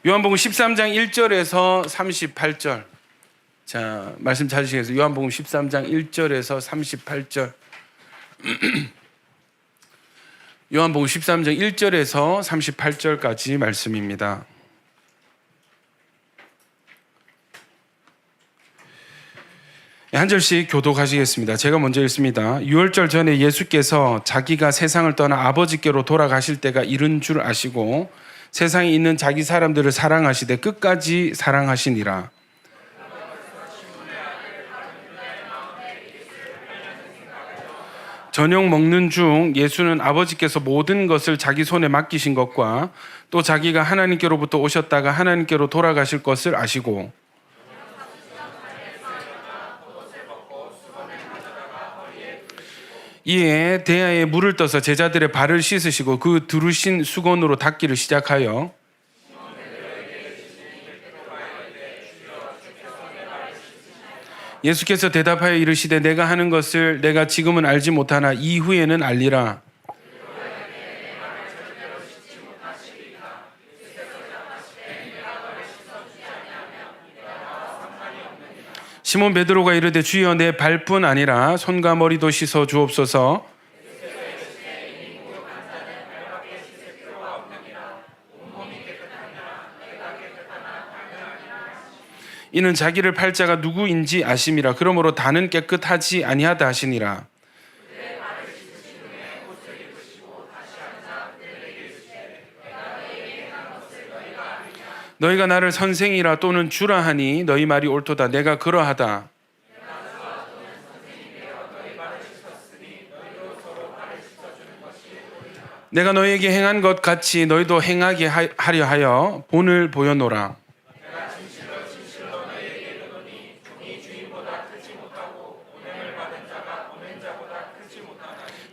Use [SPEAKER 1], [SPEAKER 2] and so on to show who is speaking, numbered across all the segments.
[SPEAKER 1] 요한복음 13장 1절에서 38절. 자, 말씀 찾으시겠어요? 요한복음 13장 1절에서 38절. 요한복음 13장 1절에서 38절까지 말씀입니다. 한 절씩 교독하시겠습니다. 제가 먼저 읽습니다. 유월절 전에 예수께서 자기가 세상을 떠나 아버지께로 돌아가실 때가 이른 줄 아시고 세상에 있는 자기 사람들을 사랑하시되 끝까지 사랑하시니라. 저녁 먹는 중 예수는 아버지께서 모든 것을 자기 손에 맡기신 것과 또 자기가 하나님께로부터 오셨다가 하나님께로 돌아가실 것을 아시고 이에 대야에 물을 떠서 제자들의 발을 씻으시고 그 두르신 수건으로 닦기를 시작하여 예수께서 대답하여 이르시되 내가 하는 것을 내가 지금은 알지 못하나 이후에는 알리라. 시몬 베드로가 이르되 주여 내 발뿐 아니라 손과 머리도 씻어 주옵소서. 이는 자기를 팔 자가 누구인지 아심이라. 그러므로 다는 깨끗하지 아니하다 하시니라. 너희가 나를 선생이라 또는 주라 하니 너희 말이 옳도다. 내가 그러하다. 내가 너희에게 행한 것 같이 너희도 행하게 하려 하여 본을 보여노라.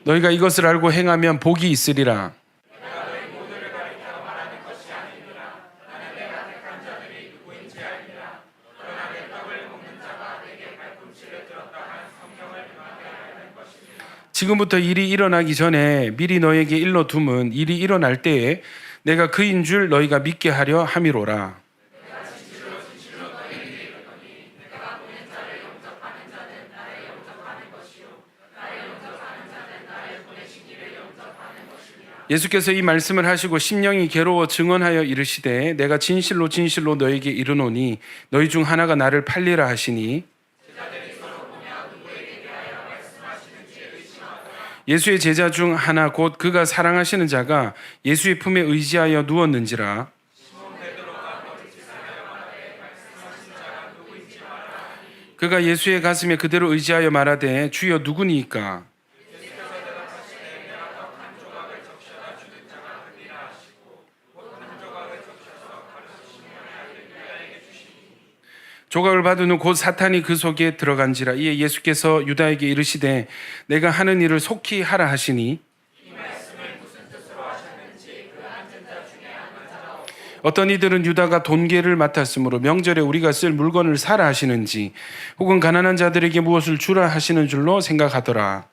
[SPEAKER 1] 너희가 이것을 알고 행하면 복이 있으리라. 지금부터 일이 일어나기 전에 미리 너에게 일러 둠은 일이 일어날 때에 내가 그인 줄 너희가 믿게 하려 함이로라. 예수께서 이 말씀을 하시고 심령이 괴로워 증언하여 이르시되 내가 진실로 진실로 너에게 이르노니 너희 중 하나가 나를 팔리라 하시니 예수의 제자 중 하나 곧 그가 사랑하시는 자가 예수의 품에 의지하여 누웠는지라. 그가 예수의 가슴에 그대로 의지하여 말하되 주여 누구니이까? 조각을 받은 후 곧 사탄이 그 속에 들어간지라. 이에 예수께서 유다에게 이르시되 내가 하는 일을 속히 하라 하시니 어떤 이들은 유다가 돈계를 맡았으므로 명절에 우리가 쓸 물건을 사라 하시는지 혹은 가난한 자들에게 무엇을 주라 하시는 줄로 생각하더라.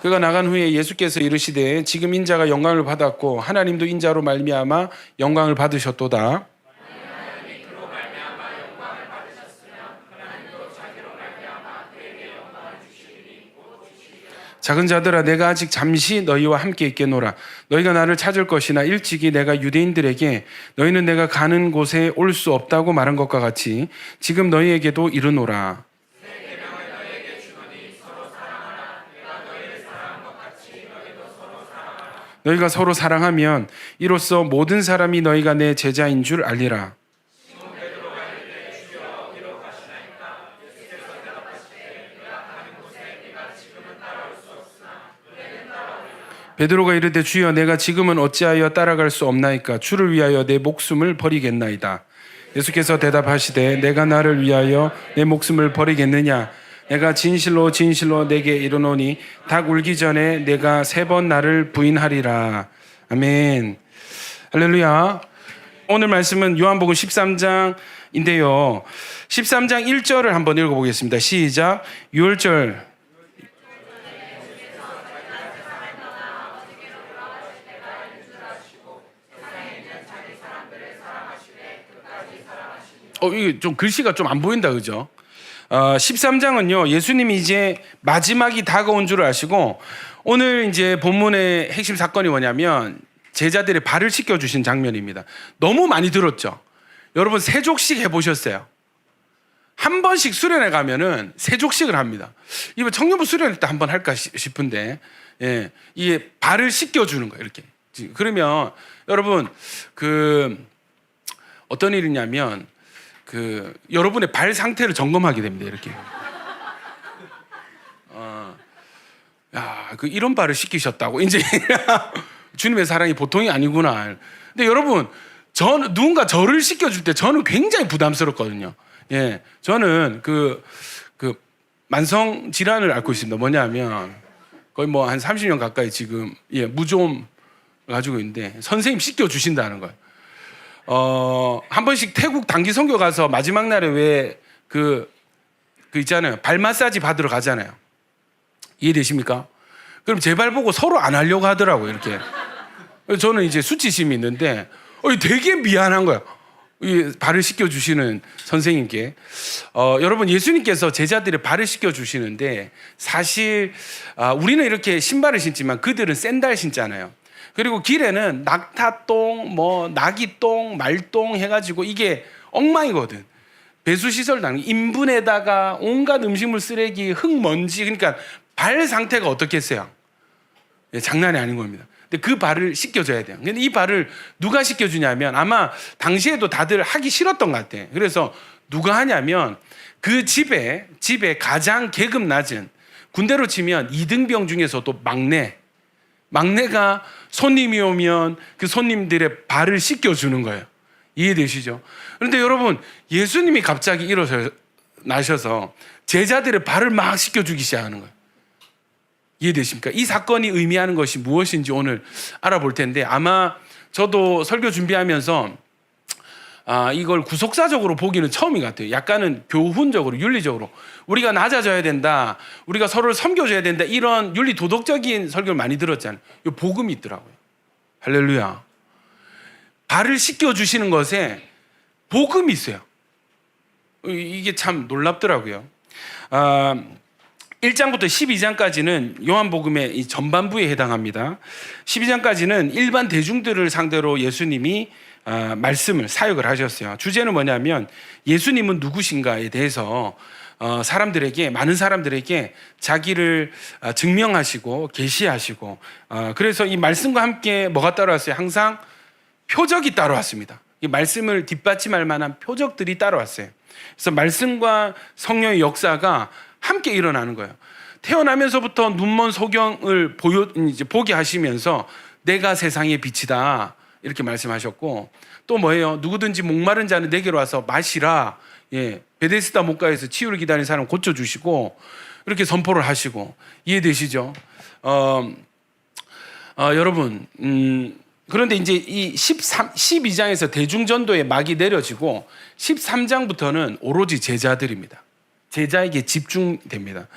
[SPEAKER 1] 그가 나간 후에 예수께서 이르시되 지금 인자가 영광을 받았고 하나님도 인자로 말미암아 영광을 받으셨도다. 작은 자들아 내가 아직 잠시 너희와 함께 있겠노라. 너희가 나를 찾을 것이나 일찍이 내가 유대인들에게 너희는 내가 가는 곳에 올 수 없다고 말한 것과 같이 지금 너희에게도 이르노라. 너희가 서로 사랑하면 이로써 모든 사람이 너희가 내 제자인 줄 알리라. 베드로가 이르되 주여 내가 지금은 어찌하여 따라갈 수 없나이까? 주를 위하여 내 목숨을 버리겠나이다. 예수께서 대답하시되 내가 나를 위하여 내 목숨을 버리겠느냐? 내가 진실로 진실로 내게 이르노니 닭 울기 전에 내가 3번 나를 부인하리라. 아멘. 할렐루야. 오늘 말씀은 요한복음 13장인데요. 13장 1절을 한번 읽어보겠습니다. 시작. 6절 이게 좀 글씨가 좀 안 보인다, 그죠? 13장은요, 예수님이 이제 마지막이 다가온 줄 아시고, 오늘 이제 본문의 핵심 사건이 뭐냐면, 제자들의 발을 씻겨주신 장면입니다. 너무 많이 들었죠? 여러분, 세족식 해보셨어요? 한 번씩 수련회 가면은 세족식을 합니다. 이번 청년부 수련회 때 한번 할까 싶은데, 예, 이게 발을 씻겨주는 거예요, 이렇게. 그러면 여러분, 어떤 일이냐면, 여러분의 발 상태를 점검하게 됩니다, 이렇게. 이런 발을 씻기셨다고. 이제 주님의 사랑이 보통이 아니구나. 근데 여러분, 누군가 저를 씻겨줄 때 저는 굉장히 부담스럽거든요. 예, 저는 만성 질환을 앓고 있습니다. 뭐냐면 거의 뭐 한 30년 가까이 지금 무좀 가지고 있는데 선생님 씻겨 주신다는 거예요. 한 번씩 태국 단기 선교 가서 마지막 날에 왜 있잖아요. 발 마사지 받으러 가잖아요. 이해되십니까? 그럼 제 발 보고 서로 안 하려고 하더라고요, 이렇게. 저는 이제 수치심이 있는데 되게 미안한 거예요. 이 발을 씻겨주시는 선생님께. 여러분, 예수님께서 제자들의 발을 씻겨주시는데 사실 우리는 이렇게 신발을 신지만 그들은 샌들 신잖아요. 그리고 길에는 낙타똥, 나귀똥, 말똥 해가지고 이게 엉망이거든. 배수시설도 인분에다가 온갖 음식물 쓰레기, 흙먼지, 그러니까 발 상태가 어떻겠어요? 장난이 아닌 겁니다. 근데 그 발을 씻겨줘야 돼요. 근데 이 발을 누가 씻겨주냐면 아마 당시에도 다들 하기 싫었던 것 같아요. 그래서 누가 하냐면 그 집에 가장 계급 낮은, 군대로 치면 2등병 중에서도 막내가 손님이 오면 그 손님들의 발을 씻겨주는 거예요. 이해되시죠? 그런데 여러분, 예수님이 갑자기 일어나셔서 제자들의 발을 막 씻겨주기 시작하는 거예요. 이해되십니까? 이 사건이 의미하는 것이 무엇인지 오늘 알아볼 텐데, 아마 저도 설교 준비하면서 이걸 구속사적으로 보기는 처음인 것 같아요. 약간은 교훈적으로, 윤리적으로 우리가 낮아져야 된다, 우리가 서로를 섬겨줘야 된다, 이런 윤리 도덕적인 설교를 많이 들었잖아요. 이 복음이 있더라고요. 할렐루야. 발을 씻겨주시는 것에 복음이 있어요. 이게 참 놀랍더라고요. 1장부터 12장까지는 요한복음의 이 전반부에 해당합니다. 12장까지는 일반 대중들을 상대로 예수님이 사역을 하셨어요. 주제는 뭐냐면 예수님은 누구신가에 대해서 많은 사람들에게 자기를 증명하시고 계시하시고, 그래서 이 말씀과 함께 뭐가 따라왔어요? 항상 표적이 따라왔습니다. 이 말씀을 뒷받침할 만한 표적들이 따라왔어요. 그래서 말씀과 성령의 역사가 함께 일어나는 거예요. 태어나면서부터 눈먼 소경을 보게 하시면서 내가 세상의 빛이다, 이렇게 말씀하셨고, 또 뭐예요? 누구든지 목마른 자는 내게로 와서 마시라. 베데스다 목가에서 치유를 기다리는 사람 고쳐주시고, 이렇게 선포를 하시고. 이해되시죠? 여러분, 그런데 이제 이 12장에서 대중전도의 막이 내려지고 13장부터는 오로지 제자들입니다. 제자에게 집중됩니다.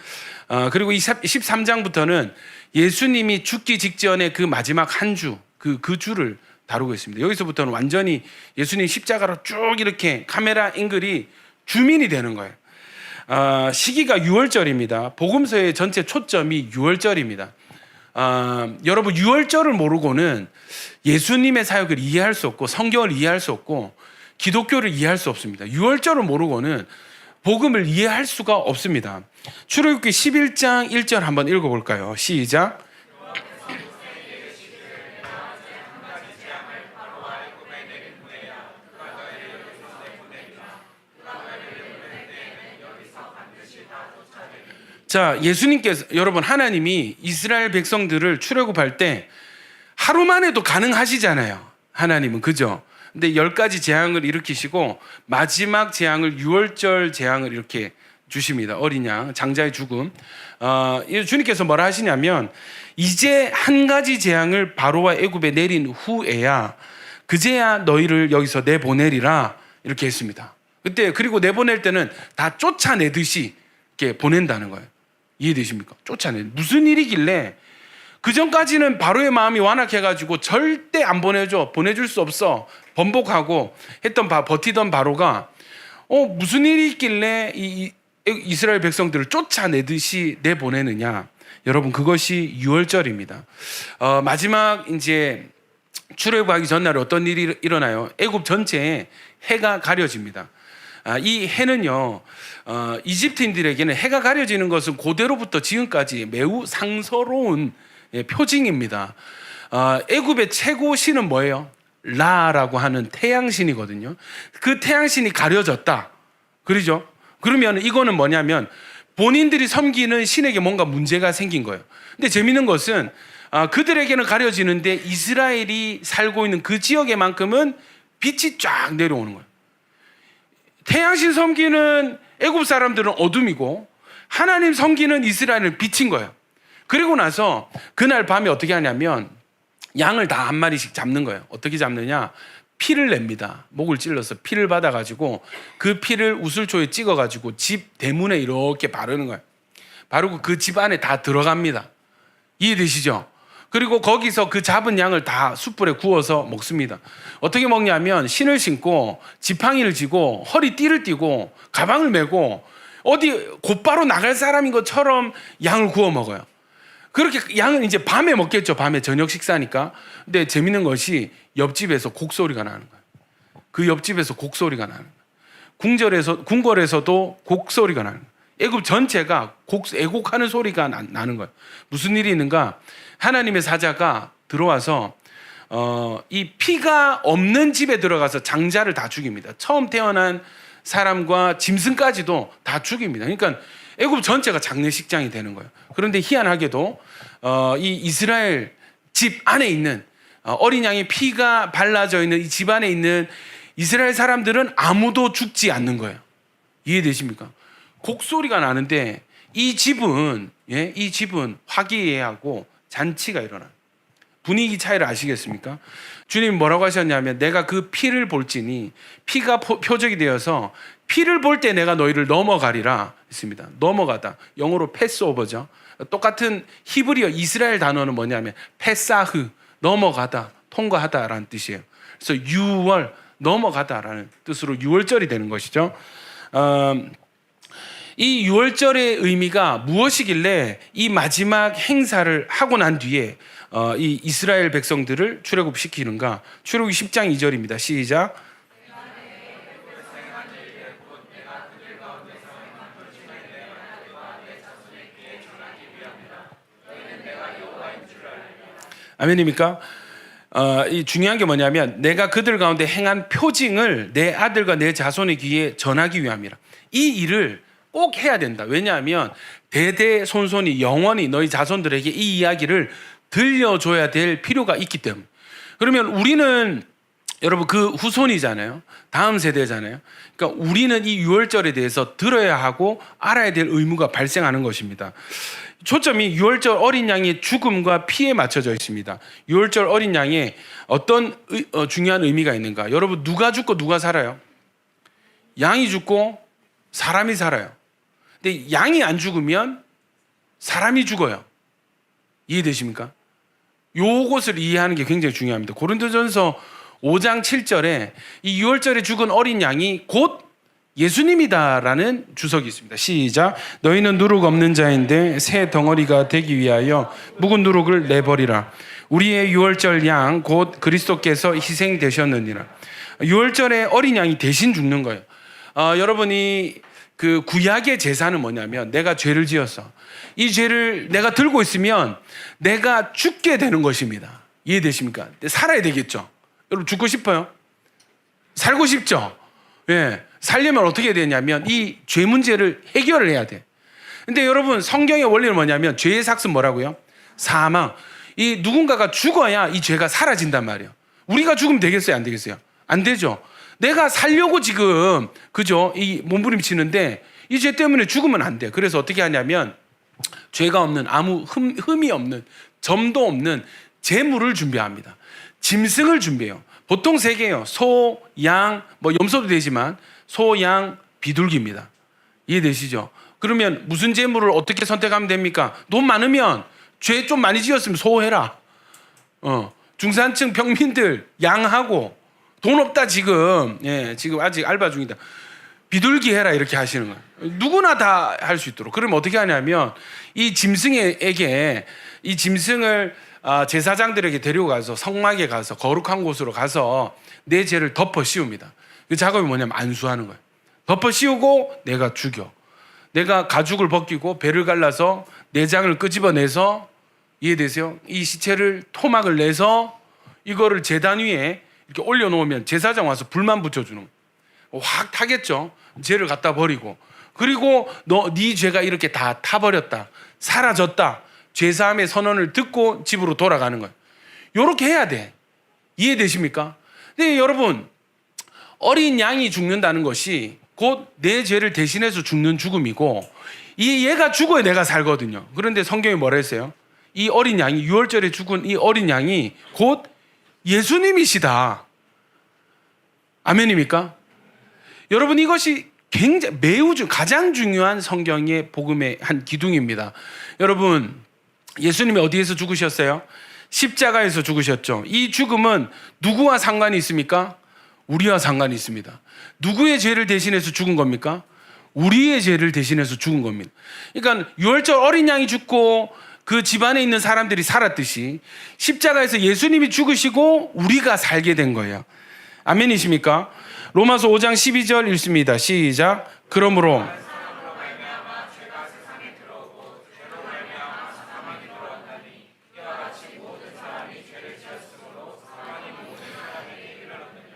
[SPEAKER 1] 그리고 이 13장부터는 예수님이 죽기 직전에 그 마지막 한 주, 그 주를 다루고 있습니다. 여기서부터는 완전히 예수님 십자가로 쭉 이렇게 카메라 앵글이 주민이 되는 거예요. 시기가 6월절입니다. 복음서의 전체 초점이 6월절입니다. 여러분, 6월절을 모르고는 예수님의 사역을 이해할 수 없고 성경을 이해할 수 없고 기독교를 이해할 수 없습니다. 6월절을 모르고는 복음을 이해할 수가 없습니다. 출애굽기 11장 1절 한번 읽어볼까요? 시작. 자, 예수님께서, 여러분, 하나님이 이스라엘 백성들을 출애굽할 때 하루 만에도 가능하시잖아요. 하나님은, 그죠? 근데 10가지 재앙을 일으키시고 마지막 재앙을 6월절 재앙을 이렇게 주십니다. 어린 양, 장자의 죽음. 주님께서 뭐라 하시냐면, 이제 한 가지 재앙을 바로와 애굽에 내린 후에야 그제야 너희를 여기서 내보내리라, 이렇게 했습니다. 그리고 내보낼 때는 다 쫓아내듯이 이렇게 보낸다는 거예요. 이해되십니까? 무슨 일이길래, 그 전까지는 바로의 마음이 완악해가지고 절대 안 보내줄 수 없어, 번복하고 버티던 바로가 무슨 일이 있길래 이스라엘 백성들을 쫓아내듯이 내보내느냐? 여러분, 그것이 유월절입니다. 마지막 이제 출애굽하기 전날에 어떤 일이 일어나요? 애굽 전체에 해가 가려집니다. 이 해는요, 이집트인들에게는 해가 가려지는 것은 고대로부터 지금까지 매우 상서로운 표징입니다. 애굽의 최고 신은 뭐예요? 라라고 하는 태양신이거든요. 그 태양신이 가려졌다. 그러죠? 그러면 이거는 뭐냐면 본인들이 섬기는 신에게 뭔가 문제가 생긴 거예요. 근데 재밌는 것은 그들에게는 가려지는데 이스라엘이 살고 있는 그 지역에만큼은 빛이 쫙 내려오는 거예요. 태양신 섬기는 애굽 사람들은 어둠이고 하나님 섬기는 이스라엘은 빛인 거예요. 그리고 나서 그날 밤에 어떻게 하냐면 양을 다 한 마리씩 잡는 거예요. 어떻게 잡느냐? 피를 냅니다. 목을 찔러서 피를 받아가지고 그 피를 우슬초에 찍어가지고 집 대문에 이렇게 바르는 거예요. 바르고 그 집 안에 다 들어갑니다. 이해되시죠? 그리고 거기서 그 잡은 양을 다 숯불에 구워서 먹습니다. 어떻게 먹냐면 신을 신고 지팡이를 쥐고 허리띠를 띠고 가방을 메고 어디 곧바로 나갈 사람인 것처럼 양을 구워 먹어요. 그렇게 양은 이제 밤에 먹겠죠. 밤에 저녁 식사니까. 근데 재밌는 것이 옆집에서 곡소리가 나는 거예요. 그 옆집에서 곡소리가 나는 거예요. 궁궐에서도 곡소리가 나는 거예요. 애굽 전체가 애곡하는 소리가 나는 거예요. 무슨 일이 있는가? 하나님의 사자가 들어와서 이 피가 없는 집에 들어가서 장자를 다 죽입니다. 처음 태어난 사람과 짐승까지도 다 죽입니다. 그러니까 애굽 전체가 장례식장이 되는 거예요. 그런데 희한하게도 이 이스라엘 집 안에 있는 어린 양의 피가 발라져 있는 이 집 안에 있는 이스라엘 사람들은 아무도 죽지 않는 거예요. 이해되십니까? 곡소리가 나는데 이 집은 화기애애하고 잔치가 일어나요. 분위기 차이를 아시겠습니까? 주님 뭐라고 하셨냐면 내가 그 피를 볼지니 피가 표적이 되어서 피를 볼 때 내가 너희를 넘어가리라 했습니다. 넘어가다. 영어로 패스오버죠. 똑같은 히브리어 이스라엘 단어는 뭐냐면 패사흐, 넘어가다, 통과하다라는 뜻이에요. 그래서 유월, 넘어가다라는 뜻으로 유월절이 되는 것이죠. 이 유월절의 의미가 무엇이길래 이 마지막 행사를 하고 난 뒤에 이 이스라엘 백성들을 출애굽시키는가? 출애굽기 10장 2절입니다. 시작. 아멘입니까? 이 중요한 게 뭐냐면 내가 그들 가운데 행한 표징을 내 아들과 내 자손의 귀에 전하기 위함이라. 이 일을 꼭 해야 된다. 왜냐하면 대대손손이 영원히 너희 자손들에게 이 이야기를 들려줘야 될 필요가 있기 때문에. 그러면 우리는 여러분 그 후손이잖아요. 다음 세대잖아요. 그러니까 우리는 이 유월절에 대해서 들어야 하고 알아야 될 의무가 발생하는 것입니다. 초점이 유월절 어린 양의 죽음과 피에 맞춰져 있습니다. 유월절 어린 양에 어떤 중요한 의미가 있는가? 여러분 누가 죽고 누가 살아요? 양이 죽고 사람이 살아요. 근데 양이 안 죽으면 사람이 죽어요. 이해되십니까? 요것을 이해하는 게 굉장히 중요합니다. 고린도전서 5장 7절에 이 유월절에 죽은 어린 양이 곧 예수님이다라는 주석이 있습니다. 시작. 너희는 누룩 없는 자인데 새 덩어리가 되기 위하여 묵은 누룩을 내버리라. 우리의 유월절 양 곧 그리스도께서 희생되셨느니라. 유월절에 어린 양이 대신 죽는 거예요. 여러분이 그 구약의 제사는 뭐냐면 내가 죄를 지었어. 이 죄를 내가 들고 있으면 내가 죽게 되는 것입니다. 이해되십니까? 살아야 되겠죠. 여러분 죽고 싶어요? 살고 싶죠? 예. 살려면 어떻게 되냐면 이 죄 문제를 해결을 해야 돼. 근데 여러분 성경의 원리는 뭐냐면 죄의 삭은 뭐라고요? 사망. 이 누군가가 죽어야 이 죄가 사라진단 말이에요. 우리가 죽으면 되겠어요? 안 되겠어요? 안 되죠. 내가 살려고 지금 그죠? 이 몸부림치는데 이 죄 때문에 죽으면 안 돼. 그래서 어떻게 하냐면 죄가 없는 아무 흠이 없는 점도 없는 제물을 준비합니다. 짐승을 준비해요. 보통 세 개예요. 소, 양, 뭐 염소도 되지만 소, 양, 비둘기입니다. 이해되시죠? 그러면 무슨 제물을 어떻게 선택하면 됩니까? 돈 많으면 죄 좀 많이 지었으면 소 해라. 중산층 평민들 양하고 돈 없다 지금. 예, 지금 아직 알바 중이다. 비둘기 해라 이렇게 하시는 거예요. 누구나 다 할 수 있도록. 그러면 어떻게 하냐면 이 짐승에게 이 짐승을 제사장들에게 데리고 가서 성막에 가서 거룩한 곳으로 가서 내 죄를 덮어 씌웁니다. 그 작업이 뭐냐면 안수하는 거예요. 덮어 씌우고 내가 죽여. 내가 가죽을 벗기고 배를 갈라서 내장을 끄집어내서, 이해되세요? 이 시체를 토막을 내서 이거를 제단 위에 이렇게 올려놓으면 제사장 와서 불만 붙여주는 거예요. 확 타겠죠. 죄를 갖다 버리고, 그리고 네 죄가 이렇게 다 타버렸다, 사라졌다, 죄사함의 선언을 듣고 집으로 돌아가는 거예요. 이렇게 해야 돼. 이해되십니까? 근데 여러분, 어린 양이 죽는다는 것이 곧 내 죄를 대신해서 죽는 죽음이고, 얘가 죽어야 내가 살거든요. 그런데 성경이 뭐라 했어요? 이 어린 양이, 유월절에 죽은 이 어린 양이 곧 예수님이시다. 아멘입니까? 여러분, 이것이 굉장히 가장 중요한 성경의 복음의 한 기둥입니다. 여러분, 예수님이 어디에서 죽으셨어요? 십자가에서 죽으셨죠. 이 죽음은 누구와 상관이 있습니까? 우리와 상관이 있습니다. 누구의 죄를 대신해서 죽은 겁니까? 우리의 죄를 대신해서 죽은 겁니다. 그러니까 유월절 어린 양이 죽고 그 집안에 있는 사람들이 살았듯이 십자가에서 예수님이 죽으시고 우리가 살게 된 거예요. 아멘이십니까? 로마서 5장 12절 읽습니다. 시작. 그러므로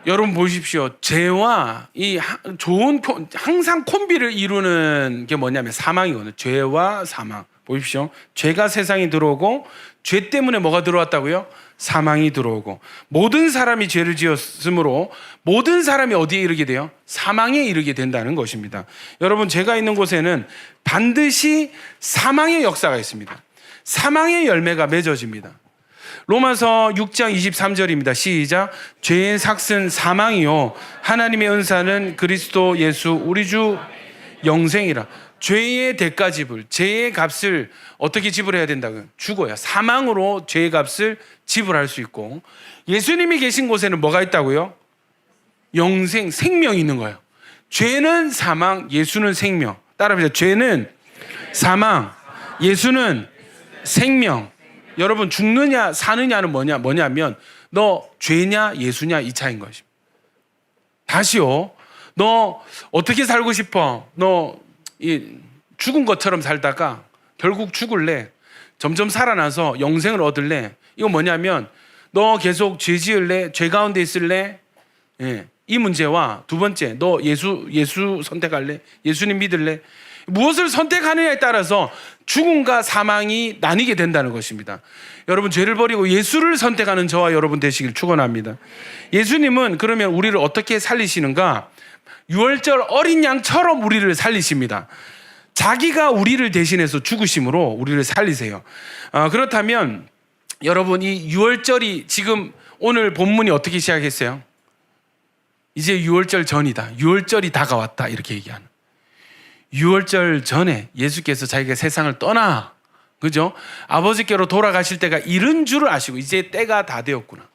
[SPEAKER 1] 여러분 보십시오. 죄와 이 좋은 항상 콤비를 이루는 게 뭐냐면 사망이거든요. 죄와 사망. 보십시오. 죄가 세상에 들어오고 죄 때문에 뭐가 들어왔다고요? 사망이 들어오고, 모든 사람이 죄를 지었으므로 모든 사람이 어디에 이르게 돼요? 사망에 이르게 된다는 것입니다. 여러분, 제가 있는 곳에는 반드시 사망의 역사가 있습니다. 사망의 열매가 맺어집니다. 로마서 6장 23절입니다. 시작. 죄의 삭은 사망이요 하나님의 은사는 그리스도 예수 우리 주 영생이라. 죄의 대가 지불, 죄의 값을 어떻게 지불해야 된다고요? 죽어야, 사망으로 죄의 값을 지불할 수 있고, 예수님이 계신 곳에는 뭐가 있다고요? 영생, 생명이 있는 거예요. 죄는 사망, 예수는 생명. 따라합니다. 죄는 사망, 예수는 생명. 여러분, 죽느냐 사느냐는 뭐냐면 너 죄냐 예수냐 이 차이인 것입니다. 다시요. 너 어떻게 살고 싶어? 너 죽은 것처럼 살다가 결국 죽을래? 점점 살아나서 영생을 얻을래? 이거 뭐냐면 너 계속 죄 지을래? 죄 가운데 있을래? 예. 이 문제와 두 번째, 너 예수 선택할래? 예수님 믿을래? 무엇을 선택하느냐에 따라서 죽음과 사망이 나뉘게 된다는 것입니다. 여러분, 죄를 버리고 예수를 선택하는 저와 여러분 되시길 축원합니다. 예수님은 그러면 우리를 어떻게 살리시는가? 유월절 어린 양처럼 우리를 살리십니다. 자기가 우리를 대신해서 죽으심으로 우리를 살리세요. 그렇다면 여러분, 이 유월절이 지금 오늘 본문이 어떻게 시작했어요? 이제 유월절 전이다, 유월절이 다가왔다, 이렇게 얘기하는. 유월절 전에 예수께서 자기가 세상을 떠나, 그죠? 아버지께로 돌아가실 때가 이른 줄을 아시고 이제 때가 다 되었구나.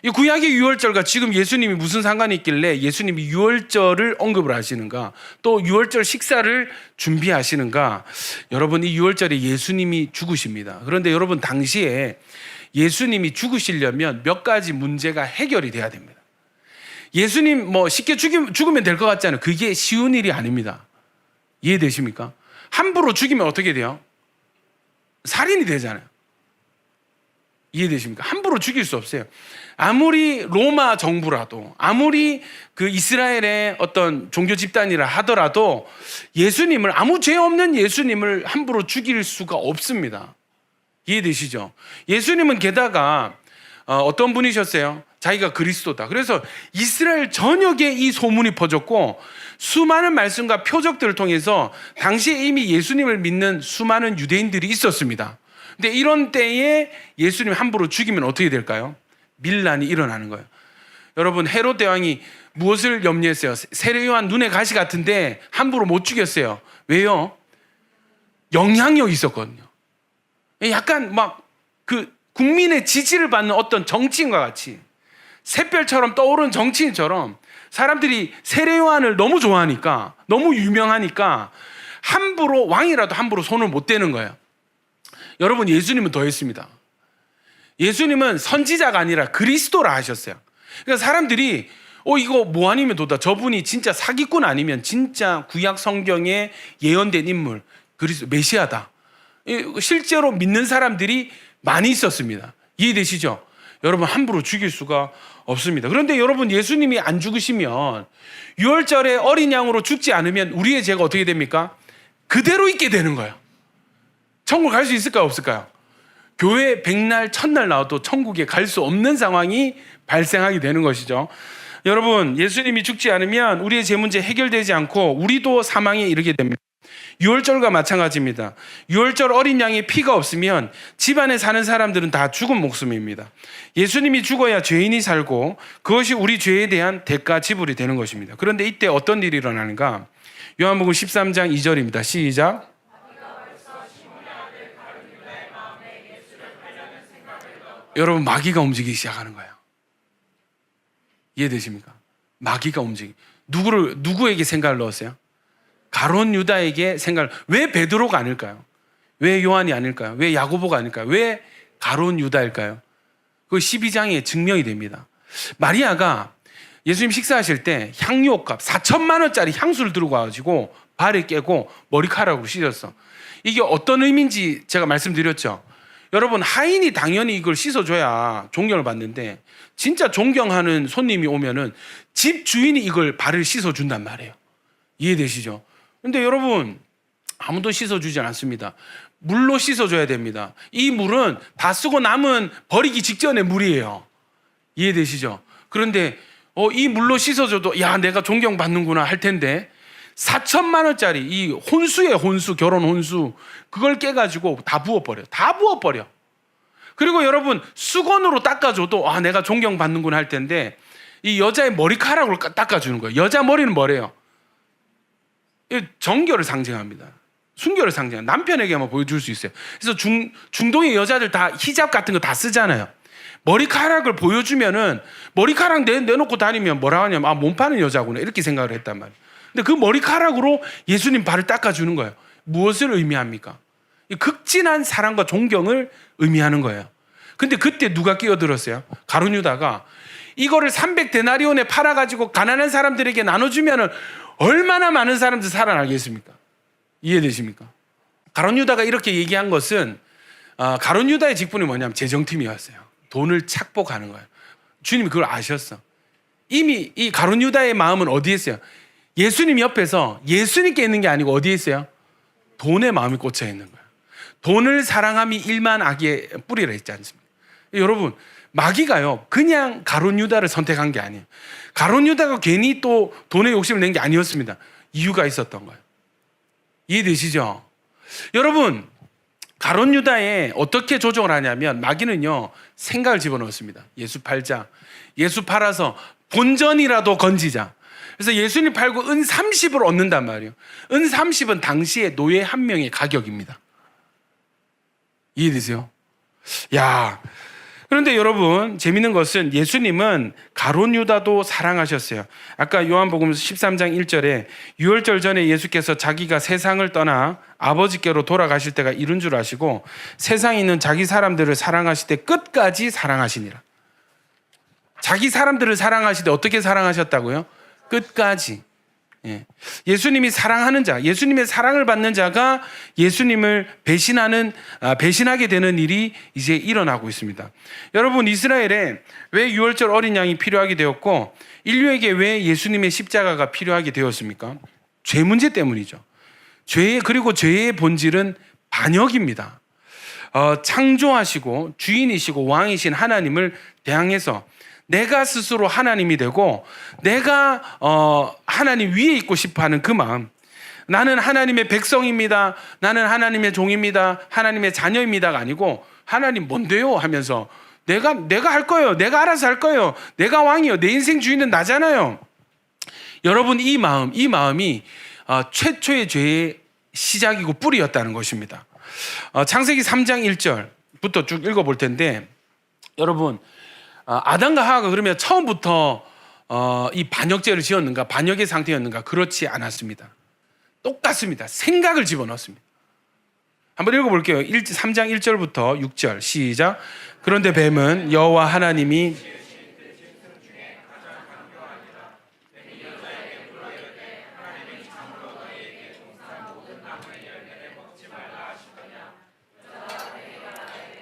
[SPEAKER 1] 이 구약의 유월절과 지금 예수님이 무슨 상관이 있길래 예수님이 유월절을 언급을 하시는가, 또 유월절 식사를 준비하시는가? 여러분, 이 유월절에 예수님이 죽으십니다. 그런데 여러분, 당시에 예수님이 죽으시려면 몇 가지 문제가 해결이 돼야 됩니다. 예수님 쉽게 죽으면 될 것 같잖아요. 그게 쉬운 일이 아닙니다. 이해되십니까? 함부로 죽이면 어떻게 돼요? 살인이 되잖아요. 이해되십니까? 함부로 죽일 수 없어요. 아무리 로마 정부라도, 아무리 그 이스라엘의 어떤 종교 집단이라 하더라도 예수님을, 아무 죄 없는 예수님을 함부로 죽일 수가 없습니다. 이해되시죠? 예수님은 게다가 어떤 분이셨어요? 자기가 그리스도다. 그래서 이스라엘 전역에 이 소문이 퍼졌고, 수많은 말씀과 표적들을 통해서 당시에 이미 예수님을 믿는 수많은 유대인들이 있었습니다. 근데 이런 때에 예수님 함부로 죽이면 어떻게 될까요? 밀란이 일어나는 거예요. 여러분, 헤롯 대왕이 무엇을 염려했어요? 세례요한 눈에 가시 같은데 함부로 못 죽였어요. 왜요? 영향력이 있었거든요. 약간 막 그 국민의 지지를 받는 어떤 정치인과 같이 샛별처럼 떠오른 정치인처럼 사람들이 세례 요한을 너무 좋아하니까, 너무 유명하니까 함부로, 왕이라도 함부로 손을 못 대는 거예요. 여러분, 예수님은 더 했습니다. 예수님은 선지자가 아니라 그리스도라 하셨어요. 그러니까 사람들이 이거 뭐 아니면 도다, 저분이 진짜 사기꾼 아니면 진짜 구약 성경에 예언된 인물, 그리스도 메시아다, 실제로 믿는 사람들이 많이 있었습니다. 이해되시죠? 여러분, 함부로 죽일 수가 없습니다. 그런데 여러분, 예수님이 안 죽으시면, 유월절에 어린 양으로 죽지 않으면 우리의 죄가 어떻게 됩니까? 그대로 있게 되는 거예요. 천국 갈 수 있을까요, 없을까요? 교회 백날 첫날 나와도 천국에 갈 수 없는 상황이 발생하게 되는 것이죠. 여러분, 예수님이 죽지 않으면 우리의 죄 문제 해결되지 않고 우리도 사망에 이르게 됩니다. 유월절과 마찬가지입니다. 유월절 어린 양의 피가 없으면 집안에 사는 사람들은 다 죽은 목숨입니다. 예수님이 죽어야 죄인이 살고 그것이 우리 죄에 대한 대가 지불이 되는 것입니다. 그런데 이때 어떤 일이 일어나는가? 요한복음 13장 2절입니다. 시작. 여러분, 마귀가 움직이기 시작하는 거예요. 이해되십니까? 마귀가 누구에게 생각을 넣었어요? 가룟 유다에게 생각을. 왜 베드로가 아닐까요? 왜 요한이 아닐까요? 왜 야고보가 아닐까요? 왜 가룟 유다일까요? 그 12장에 증명이 됩니다. 마리아가 예수님 식사하실 때 향유옥값 4천만 원짜리 향수를 들고 와가지고 발에 깨고 머리카락으로 씻었어. 이게 어떤 의미인지 제가 말씀드렸죠. 여러분, 하인이 당연히 이걸 씻어줘야 존경을 받는데, 진짜 존경하는 손님이 오면은 집 주인이 이걸 발을 씻어준단 말이에요. 이해되시죠? 근데 여러분, 아무도 씻어주지 않습니다. 물로 씻어줘야 됩니다. 이 물은 다 쓰고 남은 버리기 직전의 물이에요. 이해되시죠? 그런데 이 물로 씻어줘도 야, 내가 존경받는구나 할 텐데, 4천만 원짜리 이 혼수예요. 혼수, 결혼 혼수. 그걸 깨가지고 다 부어버려. 다 부어버려. 그리고 여러분, 수건으로 닦아줘도 내가 존경받는구나 할 텐데, 이 여자의 머리카락으로 닦아주는 거예요. 여자 머리는 뭐래요? 정결을 상징합니다. 순결을 상징합니다. 남편에게만 보여줄 수 있어요. 그래서 중동의 여자들 다 히잡 같은 거 다 쓰잖아요. 머리카락을 보여주면은, 머리카락 내놓고 다니면 뭐라 하냐면 몸 파는 여자구나 이렇게 생각을 했단 말이에요. 근데 그 머리카락으로 예수님 발을 닦아주는 거예요. 무엇을 의미합니까? 극진한 사랑과 존경을 의미하는 거예요. 근데 그때 누가 끼어들었어요? 가룟 유다가 이거를 300데나리온에 팔아가지고 가난한 사람들에게 나눠주면 얼마나 많은 사람들 살아나겠습니까? 이해되십니까? 가룟 유다가 이렇게 얘기한 것은, 가룟 유다의 직분이 뭐냐면 재정팀이었어요. 돈을 착복하는 거예요. 주님이 그걸 아셨어. 이미 이 가룟 유다의 마음은 어디에 있어요? 예수님 옆에서 예수님께 있는 게 아니고 어디에 있어요? 돈에 마음이 꽂혀 있는 거예요. 돈을 사랑함이 일만 악의 뿌리라 했지 않습니까? 여러분, 마귀가요, 그냥 가룟 유다를 선택한 게 아니에요. 가룟 유다가 괜히 또 돈에 욕심을 낸 게 아니었습니다. 이유가 있었던 거예요. 이해되시죠? 여러분, 가룟 유다에 어떻게 조종을 하냐면, 마귀는요, 생각을 집어넣습니다. 예수 팔자. 예수 팔아서 본전이라도 건지자. 그래서 예수님 팔고 은 30을 얻는단 말이에요. 은 30은 당시에 노예 한 명의 가격입니다. 이해되세요? 야, 그런데 여러분, 재밌는 것은 예수님은 가룟 유다도 사랑하셨어요. 아까 요한복음 13장 1절에 유월절 전에 예수께서 자기가 세상을 떠나 아버지께로 돌아가실 때가 이른 줄 아시고 세상에 있는 자기 사람들을 사랑하실 때 끝까지 사랑하시니라. 자기 사람들을 사랑하실 때 어떻게 사랑하셨다고요? 끝까지. 예수님이 사랑하는 자, 예수님의 사랑을 받는 자가 예수님을 배신하게 되는 일이 이제 일어나고 있습니다. 여러분, 이스라엘에 왜 유월절 어린 양이 필요하게 되었고 인류에게 왜 예수님의 십자가가 필요하게 되었습니까? 죄 문제 때문이죠. 그리고 죄의 본질은 반역입니다. 창조하시고 주인이시고 왕이신 하나님을 대항해서 내가 스스로 하나님이 되고 내가 하나님 위에 있고 싶어하는 그 마음, 나는 하나님의 백성입니다, 나는 하나님의 종입니다, 하나님의 자녀입니다가 아니고 하나님 뭔데요? 하면서 내가 할 거예요, 내가 알아서 할 거예요, 내가 왕이요, 내 인생 주인은 나잖아요. 여러분, 이 마음이 최초의 죄의 시작이고 뿌리였다는 것입니다. 창세기 3장 1절부터 쭉 읽어볼 텐데, 여러분, 아담과 하와가 그러면 처음부터 이 반역죄를 지었는가, 반역의 상태였는가? 그렇지 않았습니다. 똑같습니다. 생각을 집어넣었습니다. 한번 읽어볼게요. 3장 1절부터 6절 시작. 그런데 뱀은 여호와 하나님이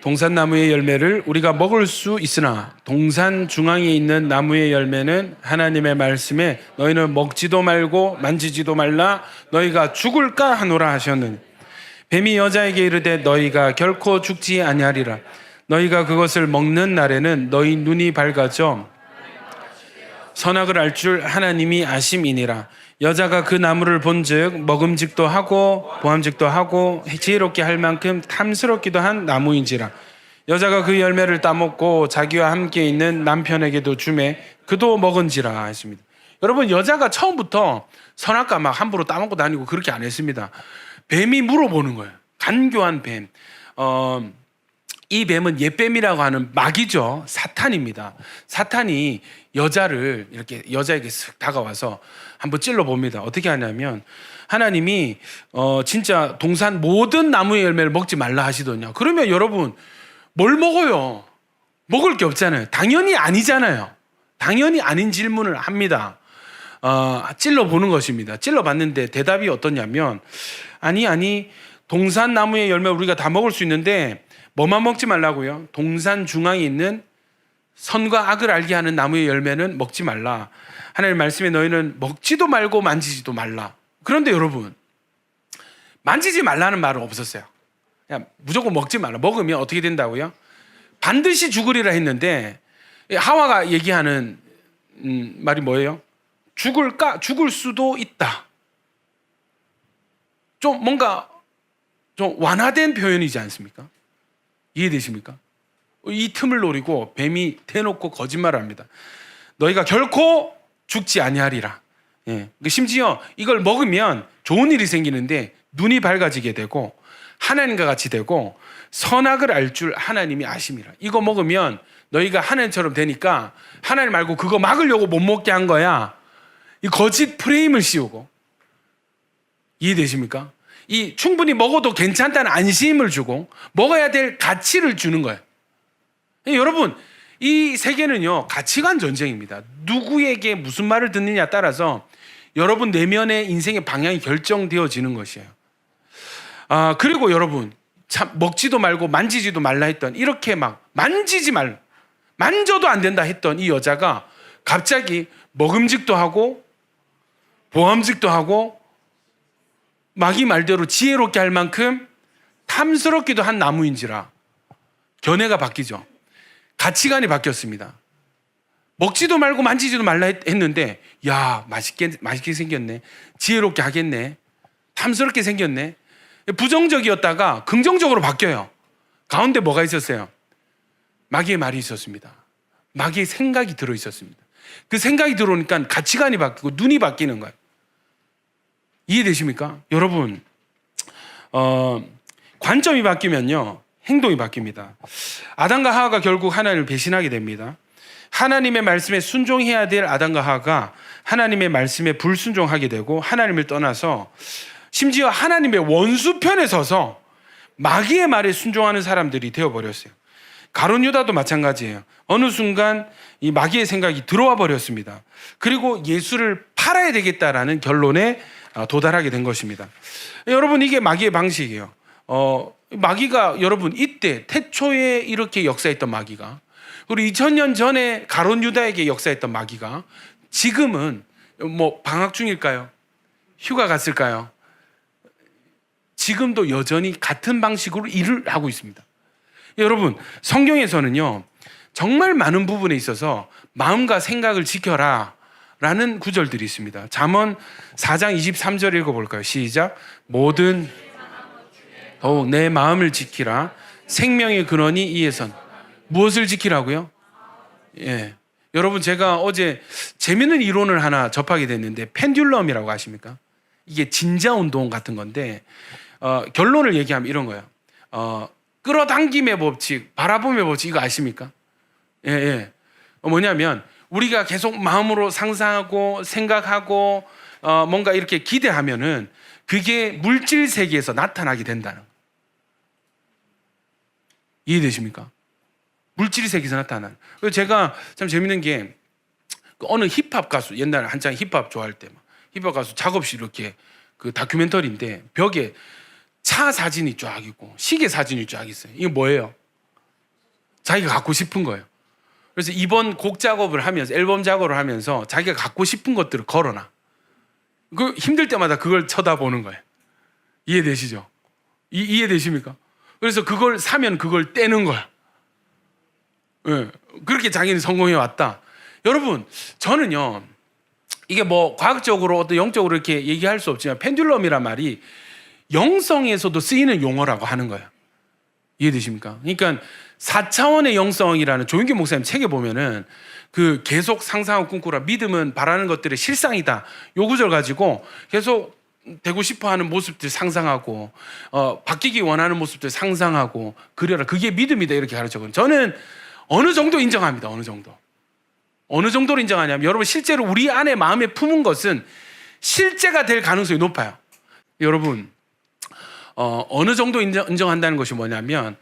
[SPEAKER 1] 동산나무의 열매를 우리가 먹을 수 있으나 동산 중앙에 있는 나무의 열매는 하나님의 말씀에 너희는 먹지도 말고 만지지도 말라 너희가 죽을까 하노라 하셨느니 뱀이 여자에게 이르되 너희가 결코 죽지 아니하리라 너희가 그것을 먹는 날에는 너희 눈이 밝아져 선악을 알 줄 하나님이 아심이니라 여자가 그 나무를 본즉 먹음직도 하고 보암직도 하고 지혜롭게 할 만큼 탐스럽기도 한 나무인지라 여자가 그 열매를 따먹고 자기와 함께 있는 남편에게도 주매 그도 먹은지라 했습니다. 여러분 여자가 처음부터 선악과 막 함부로 따먹고 다니고 그렇게 안 했습니다. 뱀이 물어보는 거예요. 간교한 뱀. 이 뱀은 옛뱀이라고 하는 마귀죠. 사탄입니다. 사탄이 여자를 이렇게 여자에게 쓱 다가와서 한번 찔러봅니다. 어떻게 하냐면 하나님이 진짜 동산 모든 나무의 열매를 먹지 말라 하시더냐. 그러면 여러분 뭘 먹어요? 먹을 게 없잖아요. 당연히 아니잖아요. 당연히 아닌 질문을 합니다. 찔러보는 것입니다. 찔러봤는데 대답이 어떠냐면 아니 동산 나무의 열매 우리가 다 먹을 수 있는데 뭐만 먹지 말라고요? 동산 중앙에 있는 선과 악을 알게 하는 나무의 열매는 먹지 말라. 하나님 말씀에 너희는 먹지도 말고 만지지도 말라. 그런데 여러분 만지지 말라는 말은 없었어요. 그냥 무조건 먹지 말라. 먹으면 어떻게 된다고요? 반드시 죽으리라 했는데 하와가 얘기하는 말이 뭐예요? 죽을 수도 있다. 좀 뭔가 좀 완화된 표현이지 않습니까? 이해되십니까? 이 틈을 노리고 뱀이 대놓고 거짓말을 합니다. 너희가 결코 죽지 아니하리라. 예. 심지어 이걸 먹으면 좋은 일이 생기는데 눈이 밝아지게 되고 하나님과 같이 되고 선악을 알 줄 하나님이 아심이라. 이거 먹으면 너희가 하나님처럼 되니까 하나님 말고 그거 막으려고 못 먹게 한 거야. 이 거짓 프레임을 씌우고. 이해되십니까? 이 충분히 먹어도 괜찮다는 안심을 주고 먹어야 될 가치를 주는 거예요. 여러분 이 세계는요 가치관 전쟁입니다. 누구에게 무슨 말을 듣느냐에 따라서 여러분 내면의 인생의 방향이 결정되어지는 것이에요. 그리고 여러분 참 먹지도 말고 만지지도 말라 했던 이렇게 막 만지지 말라 만져도 안 된다 했던 이 여자가 갑자기 먹음직도 하고 보암직도 하고 마귀 말대로 지혜롭게 할 만큼 탐스럽기도 한 나무인지라 견해가 바뀌죠. 가치관이 바뀌었습니다. 먹지도 말고 만지지도 말라 했는데 야 맛있게 생겼네. 지혜롭게 하겠네. 탐스럽게 생겼네. 부정적이었다가 긍정적으로 바뀌어요. 가운데 뭐가 있었어요? 마귀의 말이 있었습니다. 마귀의 생각이 들어있었습니다. 그 생각이 들어오니까 가치관이 바뀌고 눈이 바뀌는 거예요. 이해되십니까? 여러분 관점이 바뀌면요 행동이 바뀝니다. 아담과 하와가 결국 하나님을 배신하게 됩니다. 하나님의 말씀에 순종해야 될 아담과 하와가 하나님의 말씀에 불순종하게 되고 하나님을 떠나서 심지어 하나님의 원수편에 서서 마귀의 말에 순종하는 사람들이 되어버렸어요. 가룟 유다도 마찬가지예요. 어느 순간 이 마귀의 생각이 들어와 버렸습니다. 그리고 예수를 팔아야 되겠다라는 결론에 도달하게 된 것입니다. 여러분 이게 마귀의 방식이에요. 마귀가 여러분 이때 태초에 이렇게 역사했던 마귀가 그리고 2000년 전에 가룟 유다에게 역사했던 마귀가 지금은 뭐 방학 중일까요? 휴가 갔을까요? 지금도 여전히 같은 방식으로 일을 하고 있습니다. 여러분 성경에서는요 정말 많은 부분에 있어서 마음과 생각을 지켜라 라는 구절들이 있습니다. 잠언 4장 23절 읽어볼까요? 시작. 모든 더욱 내 마음을 지키라. 생명의 근원이 이에선. 무엇을 지키라고요? 예. 여러분 제가 어제 재밌는 이론을 하나 접하게 됐는데 펜듈럼이라고 아십니까? 이게 진자운동 같은 건데 결론을 얘기하면 이런 거예요. 끌어당김의 법칙, 바라봄의 법칙 이거 아십니까? 예. 뭐냐면 우리가 계속 마음으로 상상하고 생각하고 뭔가 이렇게 기대하면은 그게 물질 세계에서 나타나게 된다는 거예요. 이해되십니까? 물질 세계에서 나타나는. 그래서 제가 참 재밌는 게 어느 힙합 가수, 옛날에 한창 힙합 좋아할 때 힙합 가수 작업실 이렇게 그 다큐멘터리인데 벽에 차 사진이 쫙 있고 시계 사진이 쫙 있어요. 이게 뭐예요? 자기가 갖고 싶은 거예요. 그래서 이번 곡 작업을 하면서 앨범 작업을 하면서 자기가 갖고 싶은 것들을 걸어놔. 그 힘들 때마다 그걸 쳐다보는 거예요. 이해되시죠? 이해되십니까? 그래서 그걸 사면 그걸 떼는 거야. 네. 그렇게 자기는 성공해 왔다. 여러분, 저는요, 이게 뭐 과학적으로 어떤 영적으로 이렇게 얘기할 수 없지만 펜듈럼이란 말이 영성에서도 쓰이는 용어라고 하는 거예요. 이해되십니까? 그러니까 4차원의 영성이라는 조윤기 목사님 책에 보면은 그 계속 상상하고 꿈꾸라, 믿음은 바라는 것들의 실상이다, 요 구절 가지고 계속 되고 싶어하는 모습들 상상하고 바뀌기 원하는 모습들 상상하고 그려라, 그게 믿음이다, 이렇게 가르쳤거든요. 저는 어느 정도 인정합니다. 어느 정도로 인정하냐면 여러분, 실제로 우리 안에 마음에 품은 것은 실제가 될 가능성이 높아요. 여러분, 어느 정도 인정한다는 것이 뭐냐면,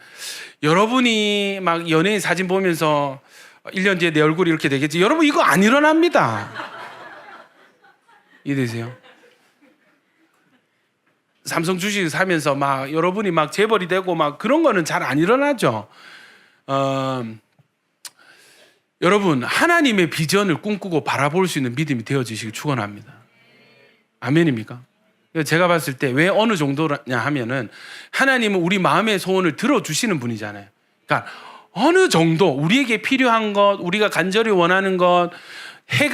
[SPEAKER 1] 여러분이 막 연예인 사진 보면서 1년 뒤에 내 얼굴이 이렇게 되겠지, 여러분 이거 안 일어납니다. 이해되세요? 삼성 주식 사면서 막 여러분이 막 재벌이 되고 막 그런 거는 잘 안 일어나죠. 여러분, 하나님의 비전을 꿈꾸고 바라볼 수 있는 믿음이 되어지시길 축원합니다. 아멘입니까? 제가 봤을 때 왜 어느 정도냐 하면은 하나님은 우리 마음의 소원을 들어주시는 분이잖아요. 그러니까 어느 정도 우리에게 필요한 것, 우리가 간절히 원하는 것,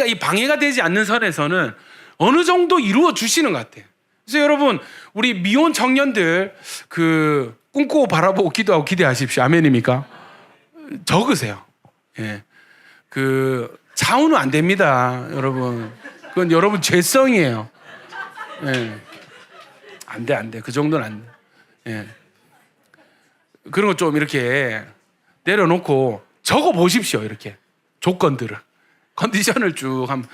[SPEAKER 1] 이 방해가 되지 않는 선에서는 어느 정도 이루어 주시는 것 같아요. 그래서 여러분, 우리 미혼 청년들 그 꿈꾸고 바라보고 기도하고 기대하십시오. 아멘입니까? 적으세요. 예. 그 차우는 안 됩니다, 여러분. 그건 여러분 죄성이에요. 예. 안 돼. 그 정도는 안 돼. 예. 그런 거 좀 이렇게 내려놓고 적어 보십시오. 이렇게 조건들을, 컨디션을 쭉 하면,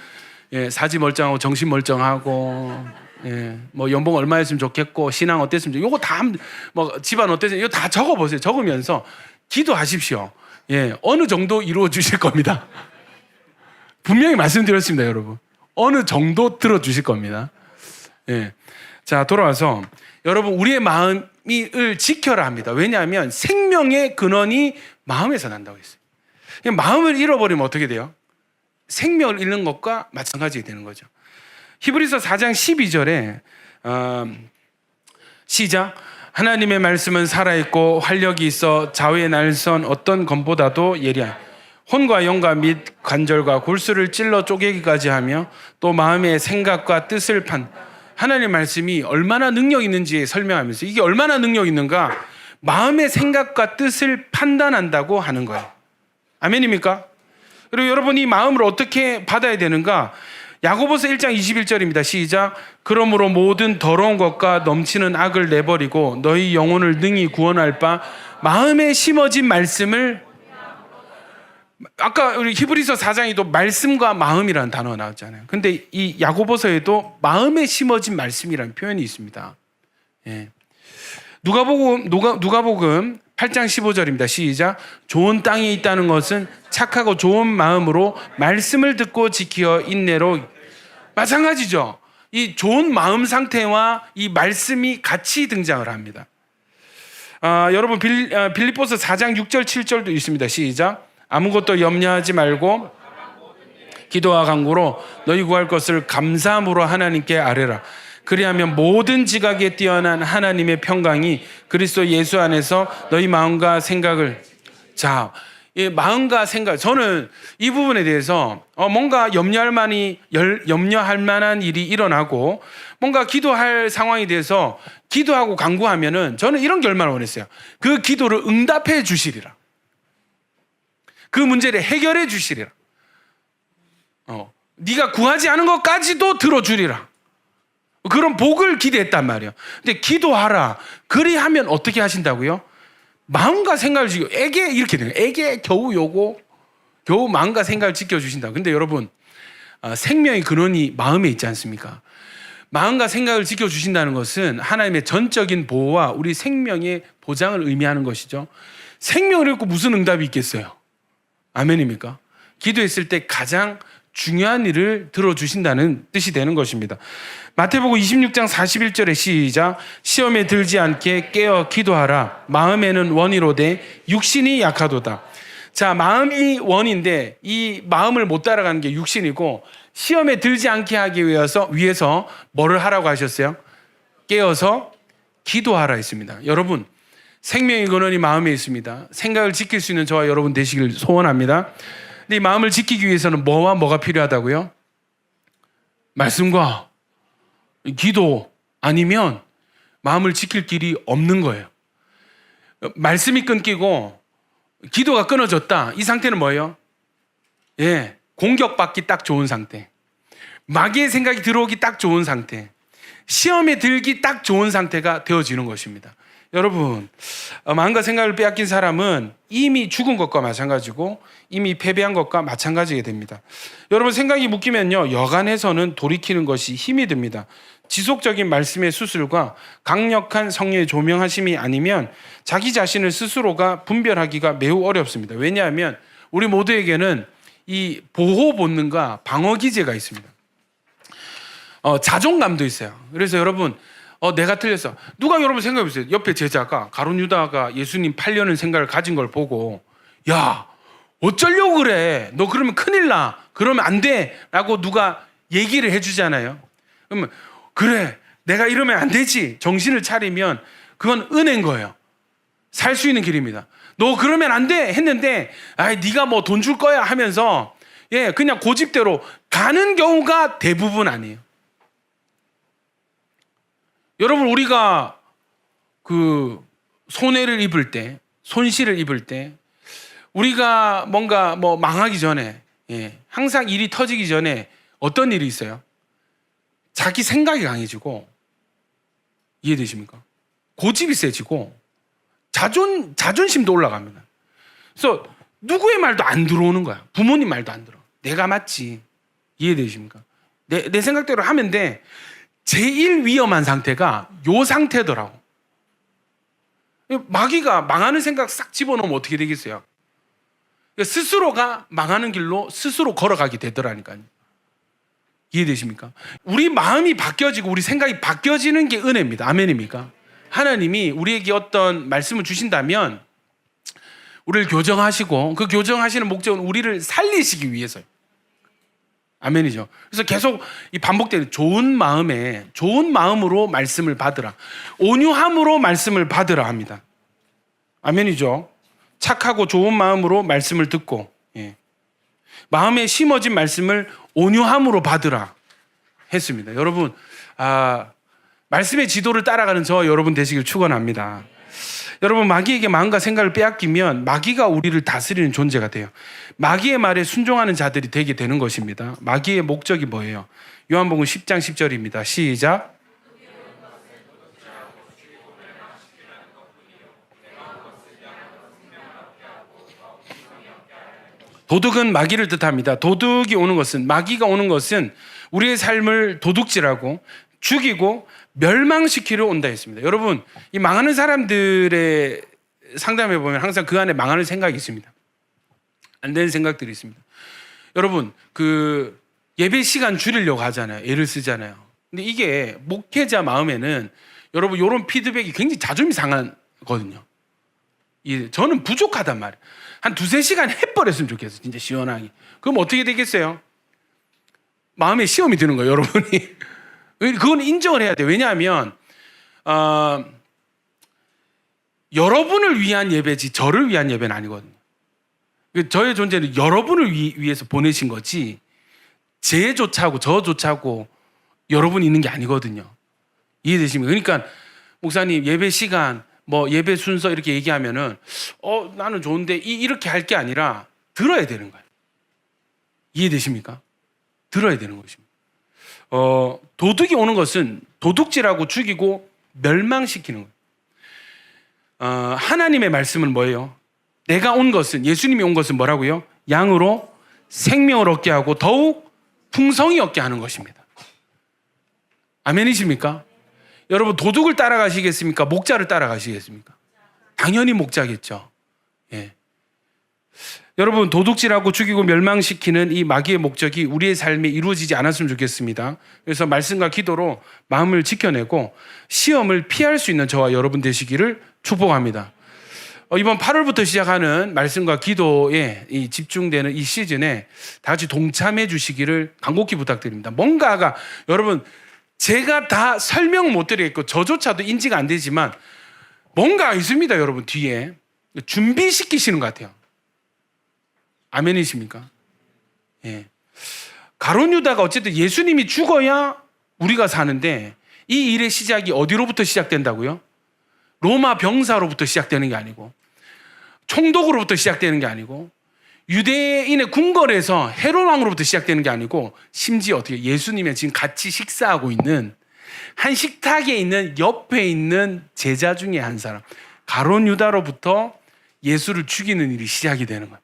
[SPEAKER 1] 예, 사지 멀쩡하고 정신 멀쩡하고, 예, 뭐 연봉 얼마였으면 좋겠고, 신앙 어땠으면 좋겠고, 요거 다, 뭐 집안 어땠으면, 이거 다 적어 보세요. 적으면서 기도하십시오. 예, 어느 정도 이루어 주실 겁니다. 분명히 말씀드렸습니다, 여러분. 어느 정도 들어 주실 겁니다. 예. 자, 돌아와서 여러분, 우리의 마음을 지켜라 합니다. 왜냐하면 생명의 근원이 마음에서 난다고 했어요. 마음을 잃어버리면 어떻게 돼요? 생명을 잃는 것과 마찬가지가 되는 거죠. 히브리서 4장 12절에 시작. 하나님의 말씀은 살아있고 활력이 있어 좌우의 날선 어떤 검보다도 예리하니 혼과 영과 및 관절과 골수를 찔러 쪼개기까지 하며 또 마음의 생각과 뜻을 하나님의 말씀이 얼마나 능력 있는지 설명하면서, 이게 얼마나 능력 있는가, 마음의 생각과 뜻을 판단한다고 하는 거예요. 아멘입니까? 그리고 여러분이 마음을 어떻게 받아야 되는가? 야고보서 1장 21절입니다. 시작. 그러므로 모든 더러운 것과 넘치는 악을 내버리고 너희 영혼을 능히 구원할 바 마음에 심어진 말씀을, 아까 우리 히브리서 4장에도 말씀과 마음이라는 단어가 나왔잖아요. 근데 이 야고보서에도 마음에 심어진 말씀이라는 표현이 있습니다. 예. 누가복음 8장 15절입니다. 시작. 좋은 땅에 있다는 것은 착하고 좋은 마음으로 말씀을 듣고 지키어 인내로. 마찬가지죠. 이 좋은 마음 상태와 이 말씀이 같이 등장을 합니다. 여러분, 빌립보서 4장 6절 7절도 있습니다. 시작. 아무것도 염려하지 말고 기도와 간구로 너희 구할 것을 감사함으로 하나님께 아뢰라. 그리하면 모든 지각에 뛰어난 하나님의 평강이 그리스도 예수 안에서 너희 마음과 생각을. 자, 이 마음과 생각, 저는 이 부분에 대해서 뭔가 염려할 만한 일이 일어나고 뭔가 기도할 상황에 대해서 기도하고 간구하면은 저는 이런 결말을 원했어요. 그 기도를 응답해 주시리라. 그 문제를 해결해 주시리라. 네가 구하지 않은 것까지도 들어주리라. 그런 복을 기대했단 말이에요. 근데 기도하라. 그리하면 어떻게 하신다고요? 마음과 생각을 지고 애게 이렇게 돼요. 애게 겨우 요거 겨우 마음과 생각을 지켜주신다. 근데 여러분, 생명의 근원이 마음에 있지 않습니까? 마음과 생각을 지켜주신다는 것은 하나님의 전적인 보호와 우리 생명의 보장을 의미하는 것이죠. 생명을 잃고 무슨 응답이 있겠어요? 아멘입니까? 기도했을 때 가장 중요한 일을 들어주신다는 뜻이 되는 것입니다. 마태복음 26장 41절에 시작. 시험에 들지 않게 깨어 기도하라. 마음에는 원이로되 육신이 약하도다. 자, 마음이 원인데 이 마음을 못 따라가는 게 육신이고, 시험에 들지 않게 하기 위해서 뭐를 하라고 하셨어요? 깨어서 기도하라 했습니다. 여러분, 생명의 근원이 마음에 있습니다. 생각을 지킬 수 있는 저와 여러분 되시길 소원합니다. 근데 이 마음을 지키기 위해서는 뭐와 뭐가 필요하다고요? 말씀과 기도 아니면 마음을 지킬 길이 없는 거예요. 말씀이 끊기고 기도가 끊어졌다. 이 상태는 뭐예요? 공격받기 딱 좋은 상태. 마귀의 생각이 들어오기 딱 좋은 상태. 시험에 들기 딱 좋은 상태가 되어지는 것입니다. 여러분, 마음과 생각을 빼앗긴 사람은 이미 죽은 것과 마찬가지고 이미 패배한 것과 마찬가지게 됩니다. 여러분, 생각이 묶이면요, 여간해서는 돌이키는 것이 힘이 듭니다. 지속적인 말씀의 수술과 강력한 성령의 조명하심이 아니면 자기 자신을 스스로가 분별하기가 매우 어렵습니다. 왜냐하면 우리 모두에게는 이 보호 본능과 방어 기제가 있습니다. 자존감도 있어요. 그래서 여러분, 내가 틀렸어. 누가 여러분 생각해보세요. 옆에 제자가 가룟 유다가 예수님 8년을 생각을 가진 걸 보고, 야, 어쩌려고 그래? 너 그러면 큰일 나. 그러면 안 돼. 라고 누가 얘기를 해주잖아요. 그러면 그래, 내가 이러면 안 되지. 정신을 차리면 그건 은혜인 거예요. 살 수 있는 길입니다. 너 그러면 안 돼. 했는데, 네가 뭐 돈 줄 거야 하면서 그냥 고집대로 가는 경우가 대부분 아니에요. 여러분, 우리가 그 손해를 입을 때, 손실을 입을 때, 우리가 뭔가 뭐 망하기 전에, 항상 일이 터지기 전에 어떤 일이 있어요? 자기 생각이 강해지고, 이해되십니까? 고집이 세지고, 자존심도 올라갑니다. 그래서 누구의 말도 안 들어오는 거야. 부모님 말도 안 들어. 내가 맞지. 이해되십니까? 내 생각대로 하면 돼. 제일 위험한 상태가 요 상태더라고. 마귀가 망하는 생각 싹 집어넣으면 어떻게 되겠어요? 스스로가 망하는 길로 스스로 걸어가게 되더라니까요. 이해되십니까? 우리 마음이 바뀌어지고 우리 생각이 바뀌어지는 게 은혜입니다. 아멘입니까? 하나님이 우리에게 어떤 말씀을 주신다면 우리를 교정하시고, 그 교정하시는 목적은 우리를 살리시기 위해서요. 아멘이죠. 그래서 계속 이 반복되는 좋은 마음으로 말씀을 받으라. 온유함으로 말씀을 받으라 합니다. 아멘이죠. 착하고 좋은 마음으로 말씀을 듣고, 마음에 심어진 말씀을 온유함으로 받으라 했습니다. 여러분, 말씀의 지도를 따라가는 저와 여러분 되시길 축원합니다. 여러분, 마귀에게 마음과 생각을 빼앗기면 마귀가 우리를 다스리는 존재가 돼요. 마귀의 말에 순종하는 자들이 되게 되는 것입니다. 마귀의 목적이 뭐예요? 요한복음 10장 10절입니다. 시작. 도둑은 마귀를 뜻합니다. 도둑이 오는 것은, 마귀가 오는 것은 우리의 삶을 도둑질하고 죽이고 멸망시키려 온다 했습니다. 여러분, 이 망하는 사람들의 상담해 보면 항상 그 안에 망하는 생각이 있습니다. 안 되는 생각들이 있습니다. 여러분, 그 예배 시간 줄이려고 하잖아요. 애를 쓰잖아요. 근데 이게 목회자 마음에는 여러분 이런 피드백이 굉장히 자존심이 상하거든요. 저는 부족하단 말이에요. 한 2-3시간 해버렸으면 좋겠어요. 진짜 시원하게. 그럼 어떻게 되겠어요? 마음에 시험이 드는 거예요, 여러분이. 그건 인정을 해야 돼요. 왜냐하면 여러분을 위한 예배지 저를 위한 예배는 아니거든요. 저의 존재는 여러분을 위해서 보내신 거지 쟤조차 하고 저조차 하고 여러분이 있는 게 아니거든요. 이해되십니까? 그러니까 목사님 예배 시간 뭐 예배 순서 이렇게 얘기하면은 나는 좋은데 이렇게 할 게 아니라 들어야 되는 거예요. 이해되십니까? 들어야 되는 것입니다. 도둑이 오는 것은 도둑질하고 죽이고 멸망시키는 거예요. 하나님의 말씀은 뭐예요? 내가 온 것은, 예수님이 온 것은 뭐라고요? 양으로 생명을 얻게 하고 더욱 풍성히 얻게 하는 것입니다. 아멘이십니까? 여러분, 도둑을 따라가시겠습니까? 목자를 따라가시겠습니까? 당연히 목자겠죠. 예. 여러분, 도둑질하고 죽이고 멸망시키는 이 마귀의 목적이 우리의 삶에 이루어지지 않았으면 좋겠습니다. 그래서 말씀과 기도로 마음을 지켜내고 시험을 피할 수 있는 저와 여러분 되시기를 축복합니다. 이번 8월부터 시작하는 말씀과 기도에 집중되는 이 시즌에 다 같이 동참해 주시기를 간곡히 부탁드립니다. 뭔가가 여러분, 제가 다 설명 못 드리겠고 저조차도 인지가 안 되지만 뭔가 있습니다. 여러분, 뒤에 준비시키시는 것 같아요. 아멘이십니까? 예. 가룟 유다가 어쨌든 예수님이 죽어야 우리가 사는데 이 일의 시작이 어디로부터 시작된다고요? 로마 병사로부터 시작되는 게 아니고 총독으로부터 시작되는 게 아니고 유대인의 궁궐에서 헤롯 왕으로부터 시작되는 게 아니고 심지어 어떻게 예수님이 지금 같이 식사하고 있는 한 식탁에 있는 옆에 있는 제자 중에 한 사람 가룟 유다로부터 예수를 죽이는 일이 시작이 되는 거예요.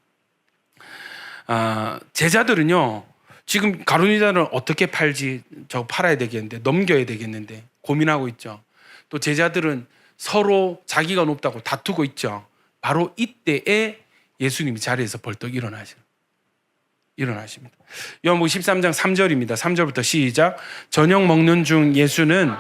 [SPEAKER 1] 제자들은요, 지금 가룟 유다를 어떻게 팔지, 저 팔아야 되겠는데, 넘겨야 되겠는데 고민하고 있죠. 또 제자들은 서로 자기가 높다고 다투고 있죠. 바로 이때에 예수님이 자리에서 벌떡 일어나십니다. 요한복음 13장 3절입니다. 3절부터 시작. 저녁 먹는 중 예수는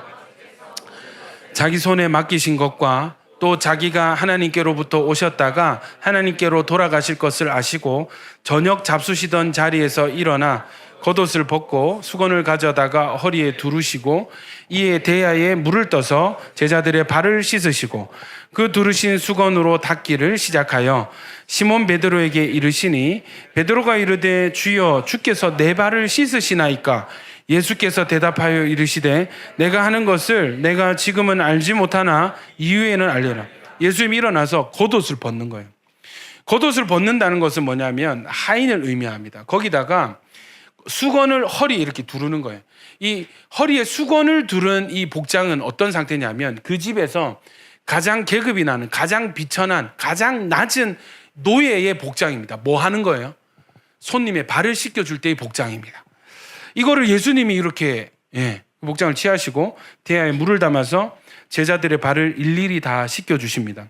[SPEAKER 1] 자기 손에 맡기신 것과 또 자기가 하나님께로부터 오셨다가 하나님께로 돌아가실 것을 아시고 저녁 잡수시던 자리에서 일어나 겉옷을 벗고 수건을 가져다가 허리에 두르시고 이에 대야에 물을 떠서 제자들의 발을 씻으시고 그 두르신 수건으로 닦기를 시작하여 시몬 베드로에게 이르시니 베드로가 이르되 주여 주께서 내 발을 씻으시나이까? 예수께서 대답하여 이르시되 내가 하는 것을 내가 지금은 알지 못하나 이후에는 알리라. 예수님이 일어나서 겉옷을 벗는 거예요. 겉옷을 벗는다는 것은 뭐냐면 하인을 의미합니다. 거기다가 수건을 허리에 이렇게 두르는 거예요. 이 허리에 수건을 두른 이 복장은 어떤 상태냐면 그 집에서 가장 계급이 나는, 가장 비천한, 가장 낮은 노예의 복장입니다. 뭐 하는 거예요? 손님의 발을 씻겨줄 때의 복장입니다. 이거를 예수님이 이렇게 복장을 취하시고 대야에 물을 담아서 제자들의 발을 일일이 다 씻겨주십니다.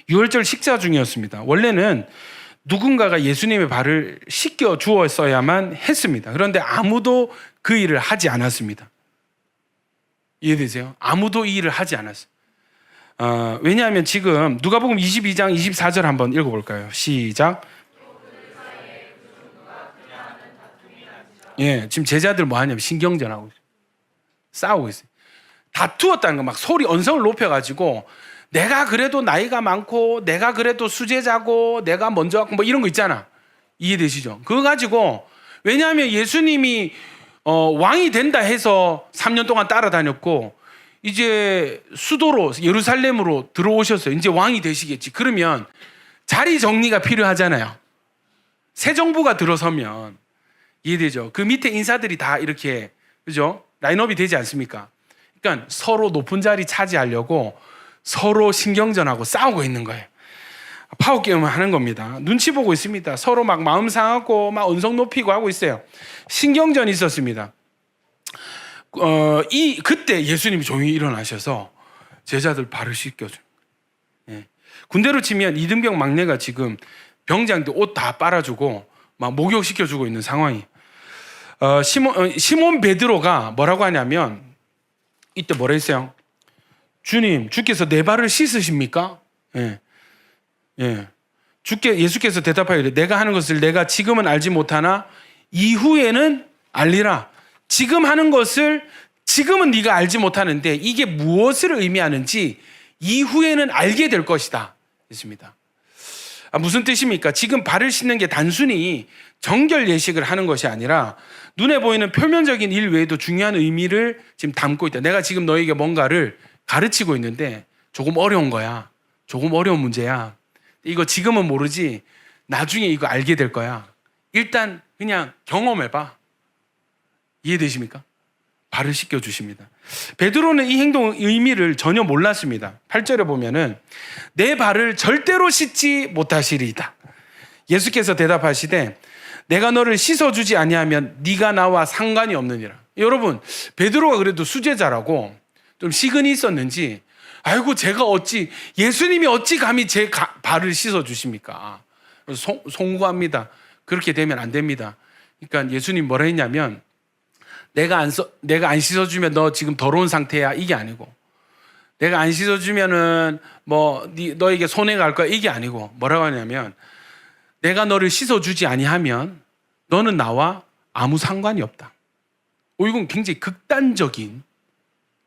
[SPEAKER 1] 유월절 식사 중이었습니다. 원래는 누군가가 예수님의 발을 씻겨 주었어야만 했습니다. 그런데 아무도 그 일을 하지 않았습니다. 이해되세요? 아무도 이 일을 하지 않았어요. 왜냐하면 지금 누가복음 22장 24절 한번 읽어볼까요? 시작. 지금 제자들 뭐 하냐면 신경전하고 있어요. 싸우고 있어요. 다투었다는 거, 막 소리 언성을 높여가지고 내가 그래도 나이가 많고 내가 그래도 수제자고 내가 먼저 왔고 뭐 이런 거 있잖아. 이해되시죠? 그거 가지고, 왜냐하면 예수님이 왕이 된다 해서 3년 동안 따라다녔고 이제 수도로 예루살렘으로 들어오셨어요. 이제 왕이 되시겠지. 그러면 자리 정리가 필요하잖아요. 새 정부가 들어서면. 이해되죠? 그 밑에 인사들이 다 이렇게, 그죠? 라인업이 되지 않습니까? 그러니까 서로 높은 자리 차지하려고 서로 신경전하고 싸우고 있는 거예요. 파워게임을 하는 겁니다. 눈치 보고 있습니다. 서로 막 마음 상하고 막 언성 높이고 하고 있어요. 신경전이 있었습니다. 그때 예수님이 조용히 일어나셔서 제자들 발을 씻겨줘요. 군대로 치면 이등병 막내가 지금 병장들 옷 다 빨아주고 막 목욕시켜주고 있는 상황이에요. 시몬 베드로가 뭐라고 하냐면 이때 뭐라 했어요? 주님, 주께서 내 발을 씻으십니까? 예수께서 대답하여 이르되 내가 하는 것을 내가 지금은 알지 못하나 이후에는 알리라. 지금 하는 것을 지금은 네가 알지 못하는데 이게 무엇을 의미하는지 이후에는 알게 될 것이다. 했습니다. 무슨 뜻입니까? 지금 발을 씻는 게 단순히 정결 예식을 하는 것이 아니라 눈에 보이는 표면적인 일 외에도 중요한 의미를 지금 담고 있다. 내가 지금 너에게 뭔가를 가르치고 있는데 조금 어려운 거야. 조금 어려운 문제야. 이거 지금은 모르지 나중에 이거 알게 될 거야. 일단 그냥 경험해봐. 이해되십니까? 발을 씻겨주십니다. 베드로는 이 행동 의미를 전혀 몰랐습니다. 8절에 보면은 내 발을 절대로 씻지 못하시리이다. 예수께서 대답하시되 내가 너를 씻어주지 아니하면 네가 나와 상관이 없느니라. 여러분, 베드로가 그래도 수제자라고 좀 시근이 있었는지 아이고 제가 어찌 예수님이 어찌 감히 제 발을 씻어주십니까? 송구합니다. 그렇게 되면 안 됩니다. 그러니까 예수님 뭐라 했냐면 내가 안 씻어주면 너 지금 더러운 상태야, 이게 아니고, 내가 안 씻어주면은 뭐 너에게 손해가 갈 거야, 이게 아니고, 뭐라고 하냐면 내가 너를 씻어주지 아니하면 너는 나와 아무 상관이 없다. 이건 굉장히 극단적인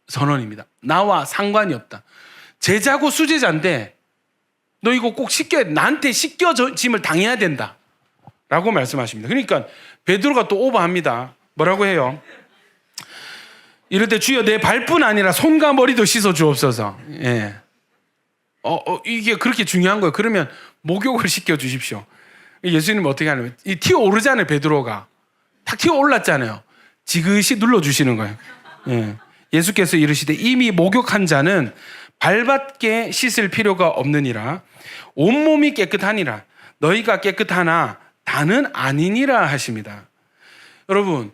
[SPEAKER 1] 선언입니다. 나와 상관이 없다. 제자고 수제자인데 너 이거 꼭 나한테 씻겨짐을 당해야 된다 라고 말씀하십니다. 그러니까 베드로가 또 오버합니다. 뭐라고 해요? 이럴 때 주여 내 발뿐 아니라 손과 머리도 씻어 주옵소서. 예. 이게 그렇게 중요한 거예요. 그러면 목욕을 시켜 주십시오. 예수님은 어떻게 하냐면 이 튀어 오르잖아요. 베드로가 탁 튀어 올랐잖아요. 지그시 눌러 주시는 거예요. 예. 예수께서 이르시되 이미 목욕한 자는 발밖에 씻을 필요가 없느니라. 온몸이 깨끗하니라. 너희가 깨끗하나 다는 아니니라 하십니다. 여러분,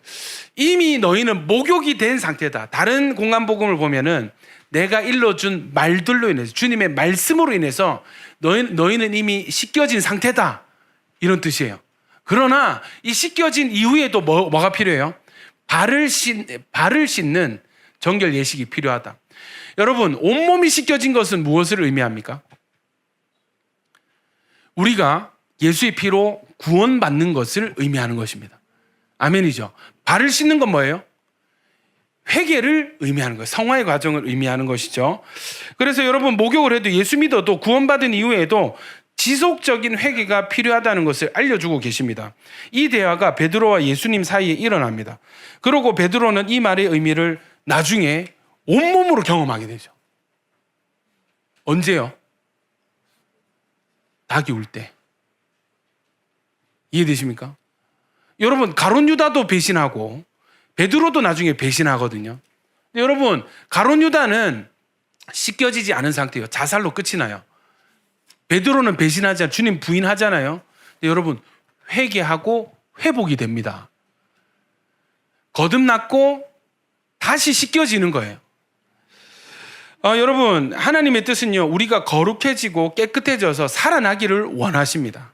[SPEAKER 1] 이미 너희는 목욕이 된 상태다. 다른 공간복음을 보면은 내가 일러준 말들로 인해서, 주님의 말씀으로 인해서 너희는 이미 씻겨진 상태다, 이런 뜻이에요. 그러나 이 씻겨진 이후에도 뭐가 필요해요? 발을 씻는 정결 예식이 필요하다. 여러분, 온몸이 씻겨진 것은 무엇을 의미합니까? 우리가 예수의 피로 구원받는 것을 의미하는 것입니다. 아멘이죠. 발을 씻는 건 뭐예요? 회개를 의미하는 거예요. 성화의 과정을 의미하는 것이죠. 그래서 여러분, 목욕을 해도 예수 믿어도 구원받은 이후에도 지속적인 회개가 필요하다는 것을 알려주고 계십니다. 이 대화가 베드로와 예수님 사이에 일어납니다. 그리고 베드로는 이 말의 의미를 나중에 온몸으로 경험하게 되죠. 언제요? 닭이 울 때. 이해되십니까? 여러분, 가룟 유다도 배신하고 베드로도 나중에 배신하거든요. 근데 여러분, 가룟 유다는 씻겨지지 않은 상태예요. 자살로 끝이 나요. 베드로는 배신하지 않아요. 주님 부인하잖아요. 근데 여러분, 회개하고 회복이 됩니다. 거듭났고 다시 씻겨지는 거예요. 여러분, 하나님의 뜻은요, 우리가 거룩해지고 깨끗해져서 살아나기를 원하십니다.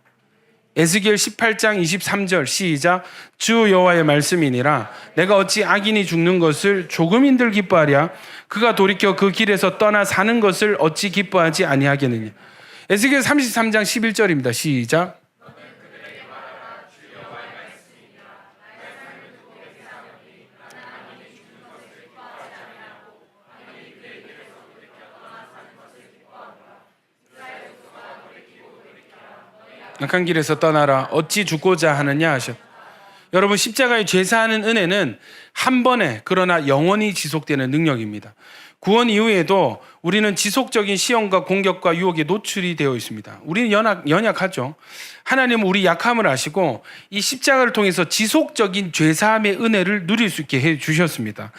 [SPEAKER 1] 에스겔 18장 23절 시작. 주 여호와의 말씀이니라. 내가 어찌 악인이 죽는 것을 조금인들 기뻐하랴. 그가 돌이켜 그 길에서 떠나 사는 것을 어찌 기뻐하지 아니하겠느냐. 에스겔 33장 11절입니다. 시작. 악한 길에서 떠나라. 어찌 죽고자 하느냐 하셨. 여러분, 십자가의 죄사하는 은혜는 한 번에 그러나 영원히 지속되는 능력입니다. 구원 이후에도 우리는 지속적인 시험과 공격과 유혹에 노출이 되어 있습니다. 우리는 연약하죠. 하나님은 우리 약함을 아시고 이 십자가를 통해서 지속적인 죄사함의 은혜를 누릴 수 있게 해주셨습니다.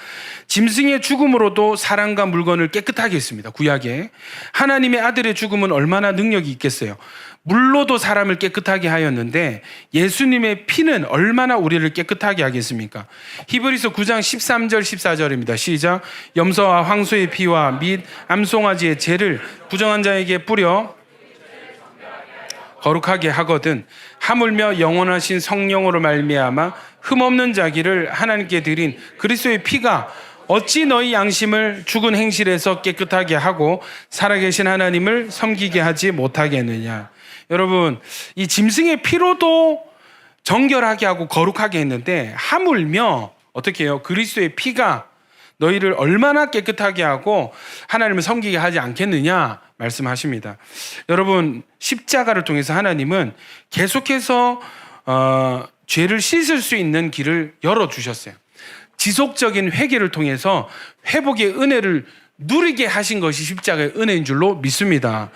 [SPEAKER 1] 짐승의 죽음으로도 사람과 물건을 깨끗하게 했습니다. 구약에. 하나님의 아들의 죽음은 얼마나 능력이 있겠어요. 물로도 사람을 깨끗하게 하였는데 예수님의 피는 얼마나 우리를 깨끗하게 하겠습니까? 히브리서 9장 13절 14절입니다. 시작. 염소와 황소의 피와 및 암송아지의 죄를 부정한 자에게 뿌려 거룩하게 하거든 하물며 영원하신 성령으로 말미암아 흠없는 자기를 하나님께 드린 그리스도의 피가 어찌 너희 양심을 죽은 행실에서 깨끗하게 하고 살아계신 하나님을 섬기게 하지 못하겠느냐. 여러분, 이 짐승의 피로도 정결하게 하고 거룩하게 했는데 하물며 어떻게 해요? 그리스도의 피가 너희를 얼마나 깨끗하게 하고 하나님을 섬기게 하지 않겠느냐 말씀하십니다. 여러분, 십자가를 통해서 하나님은 계속해서 죄를 씻을 수 있는 길을 열어주셨어요. 지속적인 회개를 통해서 회복의 은혜를 누리게 하신 것이 십자가의 은혜인 줄로 믿습니다.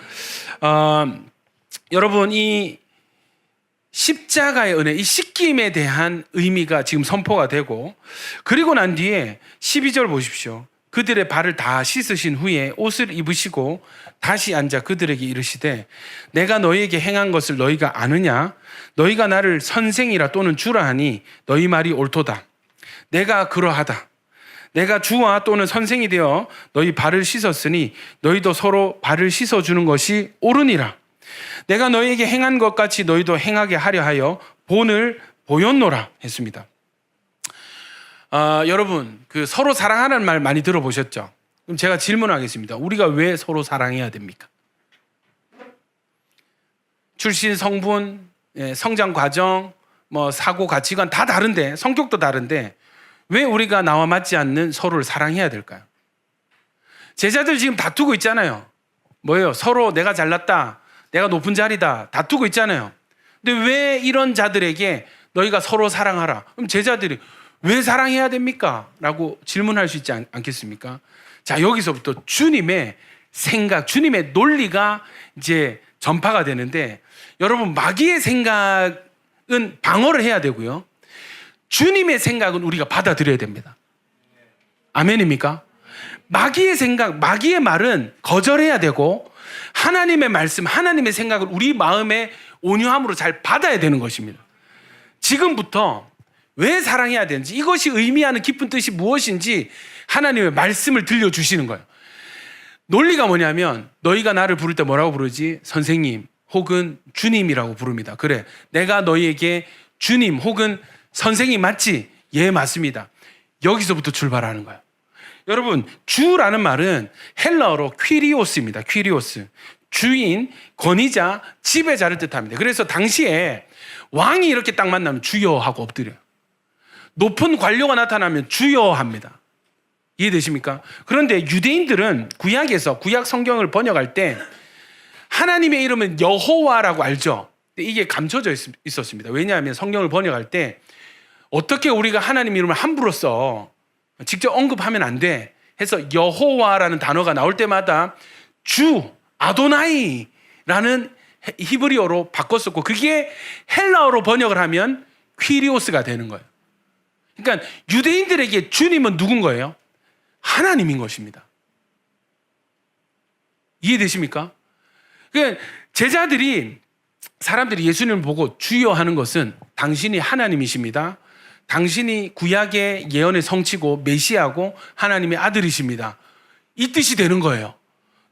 [SPEAKER 1] 여러분, 이 십자가의 은혜, 이 씻김에 대한 의미가 지금 선포가 되고, 그리고 난 뒤에 12절 보십시오. 그들의 발을 다 씻으신 후에 옷을 입으시고 다시 앉아 그들에게 이르시되 내가 너희에게 행한 것을 너희가 아느냐? 너희가 나를 선생이라 또는 주라 하니 너희 말이 옳도다. 내가 그러하다. 내가 주와 또는 선생이 되어 너희 발을 씻었으니 너희도 서로 발을 씻어주는 것이 옳으니라. 내가 너희에게 행한 것 같이 너희도 행하게 하려 하여 본을 보였노라 했습니다. 여러분, 그 서로 사랑하는 말 많이 들어보셨죠? 그럼 제가 질문하겠습니다. 우리가 왜 서로 사랑해야 됩니까? 출신, 성분, 성장 과정, 사고, 가치관 다 다른데, 성격도 다른데 왜 우리가 나와 맞지 않는 서로를 사랑해야 될까요? 제자들 지금 다투고 있잖아요. 뭐예요? 서로 내가 잘났다, 내가 높은 자리다 다투고 있잖아요. 근데 왜 이런 자들에게 너희가 서로 사랑하라? 그럼 제자들이 왜 사랑해야 됩니까? 라고 질문할 수 있지 않겠습니까? 자, 여기서부터 주님의 생각, 주님의 논리가 이제 전파가 되는데, 여러분, 마귀의 생각은 방어를 해야 되고요. 주님의 생각은 우리가 받아들여야 됩니다. 아멘입니까? 마귀의 생각, 마귀의 말은 거절해야 되고, 하나님의 말씀, 하나님의 생각을 우리 마음에 온유함으로 잘 받아야 되는 것입니다. 지금부터 왜 사랑해야 되는지, 이것이 의미하는 깊은 뜻이 무엇인지 하나님의 말씀을 들려주시는 거예요. 논리가 뭐냐면, 너희가 나를 부를 때 뭐라고 부르지? 선생님 혹은 주님이라고 부릅니다. 그래, 내가 너희에게 주님 혹은 선생님 맞지? 예, 맞습니다. 여기서부터 출발하는 거예요. 여러분, 주라는 말은 헬라어로 퀴리오스입니다. 퀴리오스, 주인, 권위자, 지배자를 뜻합니다. 그래서 당시에 왕이 이렇게 딱 만나면 주여 하고 엎드려요. 높은 관료가 나타나면 주여 합니다. 이해되십니까? 그런데 유대인들은 구약에서, 구약 성경을 번역할 때 하나님의 이름은 여호와라고 알죠? 이게 감춰져 있었습니다. 왜냐하면 성경을 번역할 때 어떻게 우리가 하나님 이름을 함부로 써, 직접 언급하면 안 돼 해서 여호와라는 단어가 나올 때마다 주, 아도나이라는 히브리어로 바꿨었고, 그게 헬라어로 번역을 하면 퀴리오스가 되는 거예요. 그러니까 유대인들에게 주님은 누군 거예요? 하나님인 것입니다. 이해되십니까? 그러니까 제자들이, 사람들이 예수님을 보고 주여 하는 것은 당신이 하나님이십니다, 당신이 구약의 예언의 성취고 메시아고 하나님의 아들이십니다, 이 뜻이 되는 거예요.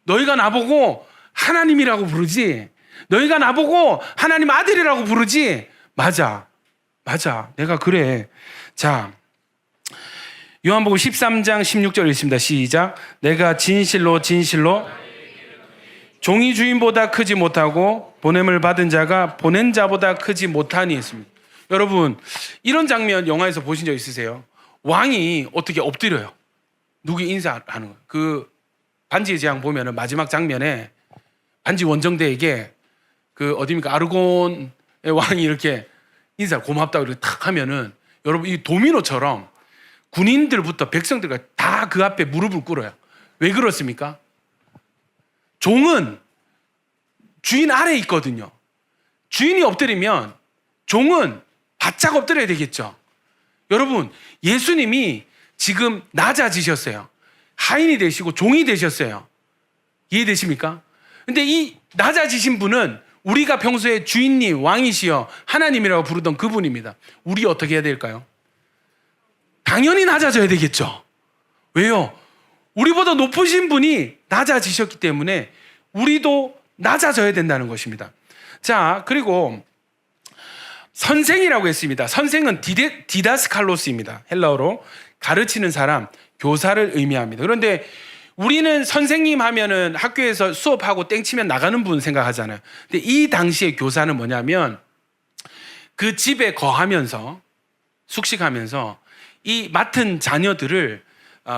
[SPEAKER 1] 너희가 나보고 하나님이라고 부르지, 너희가 나보고 하나님 아들이라고 부르지, 맞아, 내가 그래. 자, 요한복음 13장 16절 읽습니다. 시작. 내가 진실로 종이 주인보다 크지 못하고 보냄을 받은 자가 보낸 자보다 크지 못하니 했습니다. 여러분, 이런 장면 영화에서 보신 적 있으세요? 왕이 어떻게 엎드려요. 누구 인사하는 거예요. 그 반지의 제왕 보면은 마지막 장면에 반지 원정대에게 그 어디입니까? 아르곤의 왕이 이렇게 인사를 고맙다고 이렇게 탁 하면은, 여러분, 이 도미노처럼 군인들부터 백성들까지 다 그 앞에 무릎을 꿇어요. 왜 그렇습니까? 종은 주인 아래에 있거든요. 주인이 엎드리면 종은 바짝 엎드려야 되겠죠. 여러분, 예수님이 지금 낮아지셨어요. 하인이 되시고 종이 되셨어요. 이해되십니까? 근데 이 낮아지신 분은 우리가 평소에 주인님, 왕이시여, 하나님이라고 부르던 그분입니다. 우리 어떻게 해야 될까요? 당연히 낮아져야 되겠죠. 왜요? 우리보다 높으신 분이 낮아지셨기 때문에 우리도 낮아져야 된다는 것입니다. 자, 그리고 선생이라고 했습니다. 선생은 디다스칼로스입니다. 헬라어로 가르치는 사람, 교사를 의미합니다. 그런데 우리는 선생님 하면은 학교에서 수업하고 땡치면 나가는 분 생각하잖아요. 근데 이 당시의 교사는 뭐냐면, 그 집에 거하면서, 숙식하면서 이 맡은 자녀들을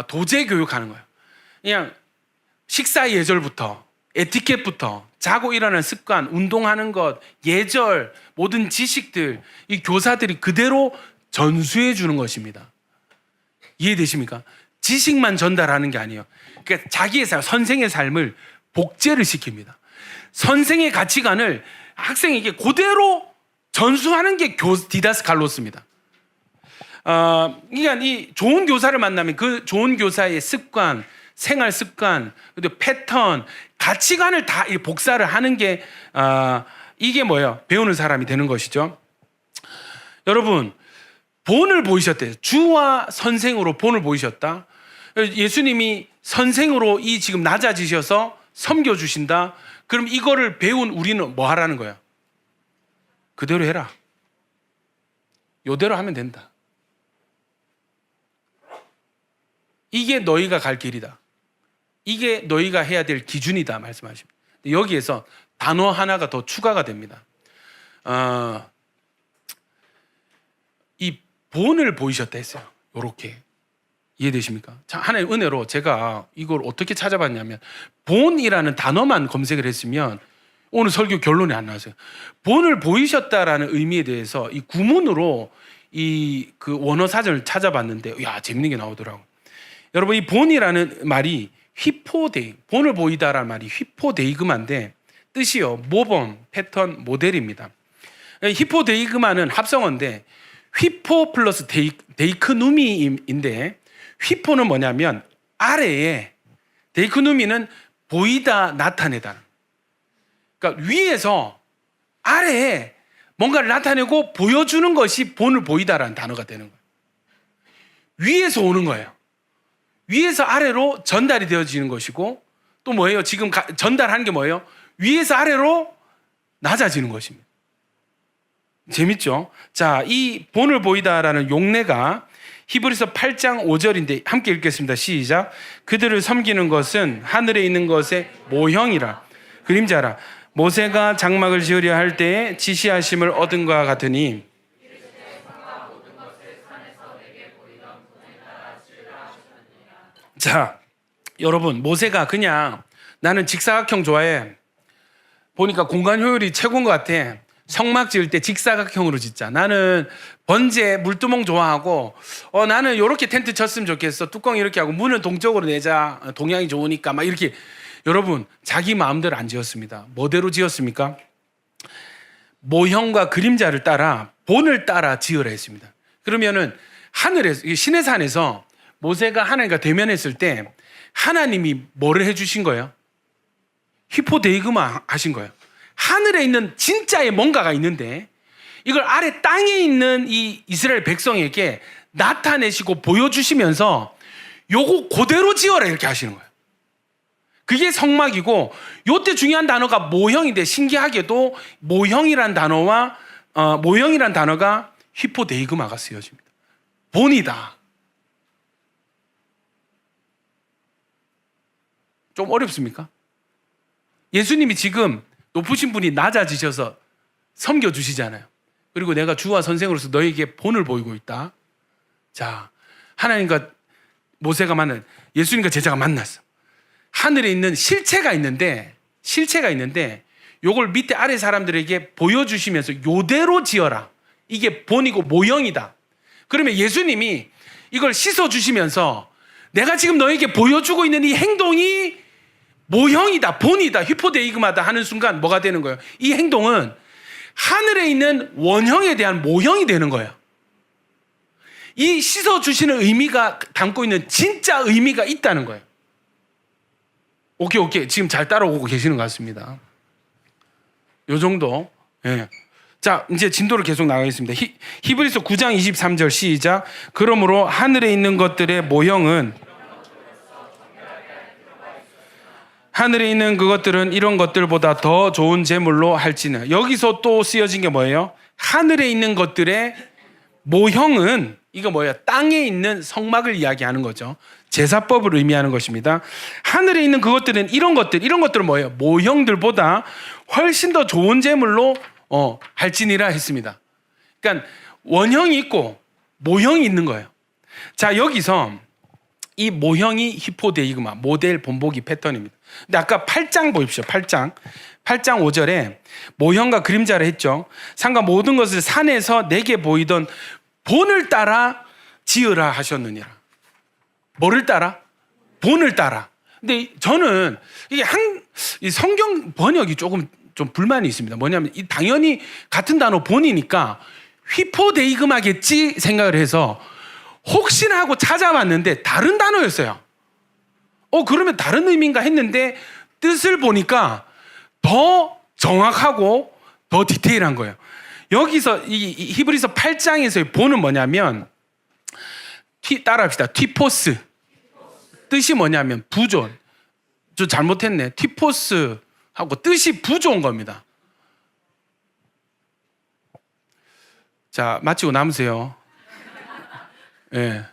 [SPEAKER 1] 도제 교육하는 거예요. 그냥 식사 예절부터, 에티켓부터, 자고 일어나는 습관, 운동하는 것, 예절, 모든 지식들, 이 교사들이 그대로 전수해 주는 것입니다. 이해되십니까? 지식만 전달하는 게 아니에요. 그러니까 자기의 삶, 선생의 삶을 복제를 시킵니다. 선생의 가치관을 학생에게 그대로 전수하는 게 디다스칼로스입니다. 그러니까 이 좋은 교사를 만나면 그 좋은 교사의 습관, 생활 습관, 그리고 패턴, 가치관을 다 복사를 하는 게 이게 뭐예요? 배우는 사람이 되는 것이죠. 여러분, 본을 보이셨대요. 주와 선생으로 본을 보이셨다. 예수님이 선생으로 이 지금 낮아지셔서 섬겨주신다. 그럼 이거를 배운 우리는 뭐 하라는 거야? 그대로 해라. 요대로 하면 된다. 이게 너희가 갈 길이다. 이게 너희가 해야 될 기준이다 말씀하십니다. 여기에서 단어 하나가 더 추가가 됩니다. 이 본을 보이셨다 했어요. 이렇게 이해되십니까? 자, 하나의 은혜로 제가 이걸 어떻게 찾아봤냐면 본이라는 단어만 검색을 했으면 오늘 설교 결론이 안 나왔어요. 본을 보이셨다라는 의미에 대해서 이 구문으로 그 원어 사전을 찾아봤는데 야 재밌는 게 나오더라고. 여러분 이 본이라는 말이 휘포데이, 본을 보이다라는 말이 휘포데이그마인데 뜻이요 모범, 패턴, 모델입니다. 히포데이그마는 합성어인데 휘포 플러스 데이크누미인데 휘포는 뭐냐면 아래에, 데이크누미는 보이다, 나타내다. 그러니까 위에서 아래에 뭔가를 나타내고 보여주는 것이 본을 보이다라는 단어가 되는 거예요. 위에서 오는 거예요. 위에서 아래로 전달이 되어지는 것이고 또 뭐예요? 지금 전달하는 게 뭐예요? 위에서 아래로 낮아지는 것입니다. 재밌죠? 자, 이 본을 보이다라는 용례가 히브리서 8장 5절인데 함께 읽겠습니다. 시작. 그들을 섬기는 것은 하늘에 있는 것의 모형이라 그림자라 모세가 장막을 지으려 할 때에 지시하심을 얻은 것과 같으니. 자, 여러분 모세가 그냥 나는 직사각형 좋아해. 보니까 공간 효율이 최고인 것 같아. 성막 지을 때 직사각형으로 짓자. 나는 번제 물두멍 좋아하고 나는 이렇게 텐트 쳤으면 좋겠어. 뚜껑 이렇게 하고 문은 동쪽으로 내자. 동양이 좋으니까 막 이렇게. 여러분 자기 마음대로 안 지었습니다. 뭐대로 지었습니까? 모형과 그림자를 따라 본을 따라 지으라 했습니다. 그러면은 하늘에서 시내 산에서 모세가 하나님과 대면했을 때 하나님이 뭐를 해주신 거예요? 히포데이그마 하신 거예요. 하늘에 있는 진짜의 뭔가가 있는데 이걸 아래 땅에 있는 이 이스라엘 백성에게 나타내시고 보여주시면서 요거 그대로 지어라 이렇게 하시는 거예요. 그게 성막이고 요때 중요한 단어가 모형인데 신기하게도 모형이란 단어가 히포데이그마가 쓰여집니다. 본이다. 좀 어렵습니까? 예수님이 지금 높으신 분이 낮아지셔서 섬겨주시잖아요. 그리고 내가 주와 선생으로서 너에게 본을 보이고 있다. 자, 하나님과 모세가 예수님과 제자가 만났어. 하늘에 있는 실체가 있는데 요걸 밑에 아래 사람들에게 보여주시면서 요대로 지어라. 이게 본이고 모형이다. 그러면 예수님이 이걸 씻어주시면서 내가 지금 너에게 보여주고 있는 이 행동이 모형이다, 본이다, 히포데이그마다 하는 순간 뭐가 되는 거예요? 이 행동은 하늘에 있는 원형에 대한 모형이 되는 거예요. 이 씻어주시는 의미가 담고 있는 진짜 의미가 있다는 거예요. 오케이. 지금 잘 따라오고 계시는 것 같습니다. 요 정도. 예. 자, 이제 진도를 계속 나가겠습니다. 히브리서 9장 23절 시작. 그러므로 하늘에 있는 것들의 모형은 하늘에 있는 그것들은 이런 것들보다 더 좋은 제물로 할지는. 여기서 또 쓰여진 게 뭐예요? 하늘에 있는 것들의 모형은 이거 뭐예요? 땅에 있는 성막을 이야기하는 거죠. 제사법을 의미하는 것입니다. 하늘에 있는 그것들은 이런 것들은 뭐예요? 모형들보다 훨씬 더 좋은 제물로 할지니라 했습니다. 그러니까 원형이 있고 모형이 있는 거예요. 자, 여기서 이 모형이 히포데이그마, 모델, 본보기, 패턴입니다. 근데 아까 8장 보십시오. 8장 5절에 모형과 그림자를 했죠. 산과 모든 것을 산에서 내게 보이던 본을 따라 지으라 하셨느니라. 뭐를 따라? 본을 따라. 근데 저는 이게 이 성경 번역이 좀 불만이 있습니다. 뭐냐면 당연히 같은 단어 본이니까 휘포데이그마겠지 생각을 해서 혹시나 하고 찾아봤는데 다른 단어였어요. 그러면 다른 의미인가 했는데 뜻을 보니까 더 정확하고 더 디테일한 거예요. 여기서 이 히브리서 8장에서의 본은 뭐냐면 따라합시다. 티포스. 뜻이 뭐냐면 부조. 저 잘못했네. 티포스 하고 뜻이 부조인 겁니다. 자, 마치고 남으세요. 예.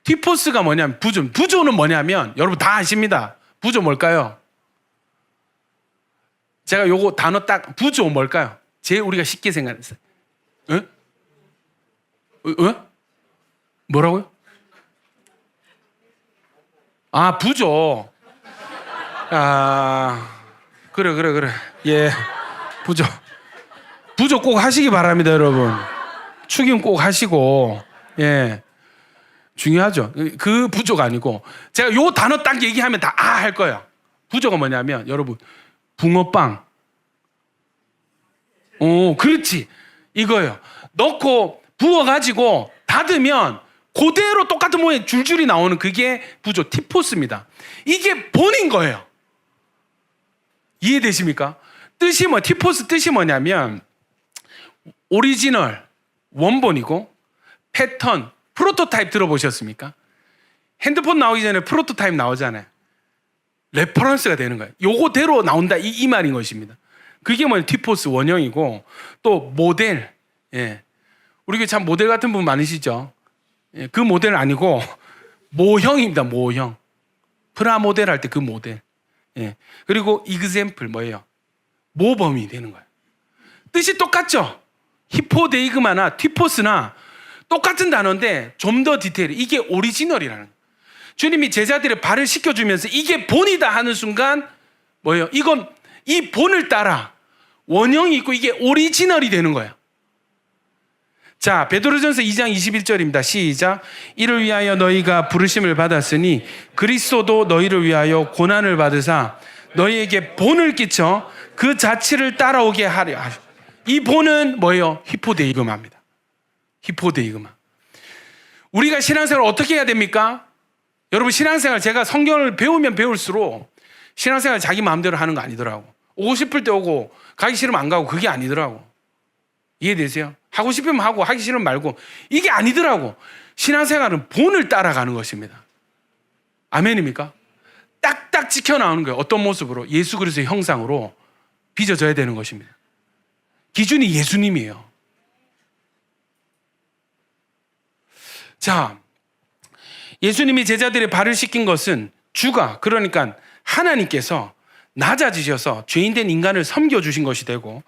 [SPEAKER 1] 티포스가 뭐냐면 부조. 부조는 뭐냐면 여러분 다 아십니다. 부조 뭘까요? 제가 요거 단어 딱 부조 뭘까요? 제일 우리가 쉽게 생각했어요. 예? 뭐라고요? 아, 부조. 그래. 예. 부조. 부조 꼭 하시기 바랍니다, 여러분. 축임 꼭 하시고. 예. 중요하죠. 그 부조가 아니고 제가 요 단어 딱 얘기하면 다 할 거예요. 부조가 뭐냐면 여러분 붕어빵. 그렇지. 이거예요. 넣고 부어가지고 닫으면 그대로 똑같은 모양이 줄줄이 나오는 그게 부조 티포스입니다. 이게 본인 거예요. 이해되십니까? 뜻이 티포스 뜻이 뭐냐면 오리지널, 원본이고 패턴, 프로토타입 들어보셨습니까? 핸드폰 나오기 전에 프로토타입 나오잖아요. 레퍼런스가 되는 거예요. 요거대로 나온다 이 말인 것입니다. 그게 티포스 원형이고 또 모델. 예. 우리 참 모델 같은 분 많으시죠? 예. 그 모델 아니고 모형입니다. 모형. 프라모델 할 때 그 모델. 예. 그리고 example 뭐예요? 모범이 되는 거예요. 뜻이 똑같죠? 히포데이그마나 티포스나 똑같은 단어인데 좀 더 디테일. 이게 오리지널이라는 거예요. 주님이 제자들의 발을 씻겨주면서 이게 본이다 하는 순간 뭐예요? 이건 이 본을 따라 원형이 있고 이게 오리지널이 되는 거예요. 자, 베드로전서 2장 21절입니다. 시작. 이를 위하여 너희가 부르심을 받았으니 그리스도도 너희를 위하여 고난을 받으사 너희에게 본을 끼쳐 그 자취를 따라오게 하려. 이 본은 뭐예요? 히포데이그마입니다. 히포데이그마. 우리가 신앙생활을 어떻게 해야 됩니까? 여러분 신앙생활 제가 성경을 배우면 배울수록 신앙생활 자기 마음대로 하는 거 아니더라고. 오고 싶을 때 오고 가기 싫으면 안 가고 그게 아니더라고. 이해되세요? 하고 싶으면 하고 하기 싫으면 말고 이게 아니더라고. 신앙생활은 본을 따라가는 것입니다. 아멘입니까? 딱딱 지켜 나오는 거예요. 어떤 모습으로? 예수 그리스도의 형상으로 빚어져야 되는 것입니다. 기준이 예수님이에요. 자, 예수님이 제자들의 발을 씻긴 것은 주가 그러니까 하나님께서 낮아지셔서 죄인된 인간을 섬겨주신 것이 되고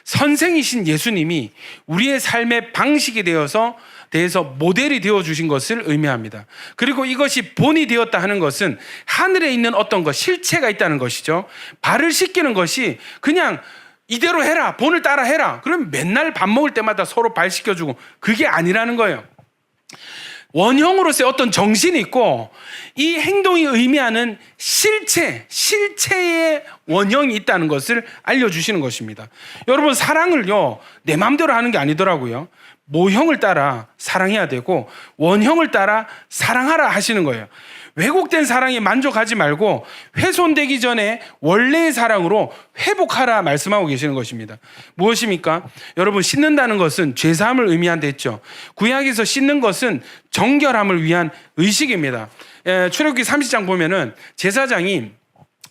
[SPEAKER 1] 선생이신 예수님이 우리의 삶의 방식이 되어서 모델이 되어주신 것을 의미합니다. 그리고 이것이 본이 되었다 하는 것은 하늘에 있는 어떤 것, 실체가 있다는 것이죠. 발을 씻기는 것이 그냥 이대로 해라, 본을 따라 해라. 그러면 맨날 밥 먹을 때마다 서로 발 씻겨주고 그게 아니라는 거예요. 원형으로서의 어떤 정신이 있고 이 행동이 의미하는 실체의 원형이 있다는 것을 알려주시는 것입니다. 여러분 사랑을요 내 마음대로 하는 게 아니더라고요. 모형을 따라 사랑해야 되고 원형을 따라 사랑하라 하시는 거예요. 왜곡된 사랑에 만족하지 말고 훼손되기 전에 원래의 사랑으로 회복하라 말씀하고 계시는 것입니다. 무엇입니까? 여러분 씻는다는 것은 죄사함을 의미한다 했죠. 구약에서 씻는 것은 정결함을 위한 의식입니다. 출애굽기 30장 보면은 제사장이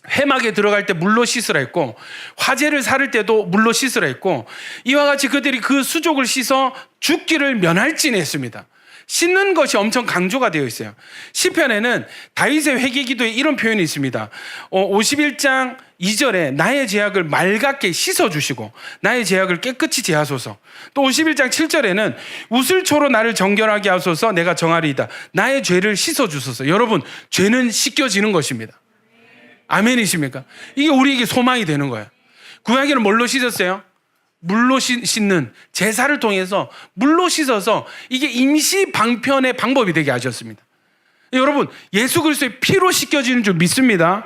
[SPEAKER 1] 회막에 들어갈 때 물로 씻으라 했고 화제를 사를 때도 물로 씻으라 했고 이와 같이 그들이 그 수족을 씻어 죽기를 면할진 했습니다. 씻는 것이 엄청 강조가 되어 있어요. 시편에는 다윗의 회개기도에 이런 표현이 있습니다. 51장 2절에 나의 죄악을 맑게 씻어주시고 나의 죄악을 깨끗이 제하소서. 또 51장 7절에는 우슬초로 나를 정결하게 하소서 내가 정하리이다. 나의 죄를 씻어주소서. 여러분 죄는 씻겨지는 것입니다. 아멘이십니까? 이게 우리에게 소망이 되는 거예요. 구약에는 뭘로 씻었어요? 물로 씻는 제사를 통해서 물로 씻어서 이게 임시 방편의 방법이 되게 하셨습니다. 여러분 예수 그리스도의 피로 씻겨지는 줄 믿습니다.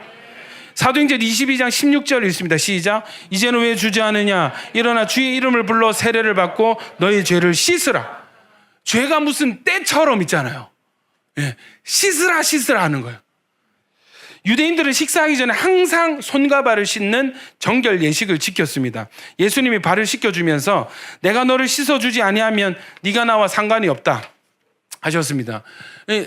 [SPEAKER 1] 사도행전 22장 16절 읽습니다. 시작. 이제는 왜 주저하느냐 일어나 주의 이름을 불러 세례를 받고 너희 죄를 씻으라. 죄가 무슨 때처럼 있잖아요. 예, 씻으라 하는 거예요. 유대인들은 식사하기 전에 항상 손과 발을 씻는 정결 예식을 지켰습니다. 예수님이 발을 씻겨주면서 내가 너를 씻어주지 아니하면 네가 나와 상관이 없다 하셨습니다.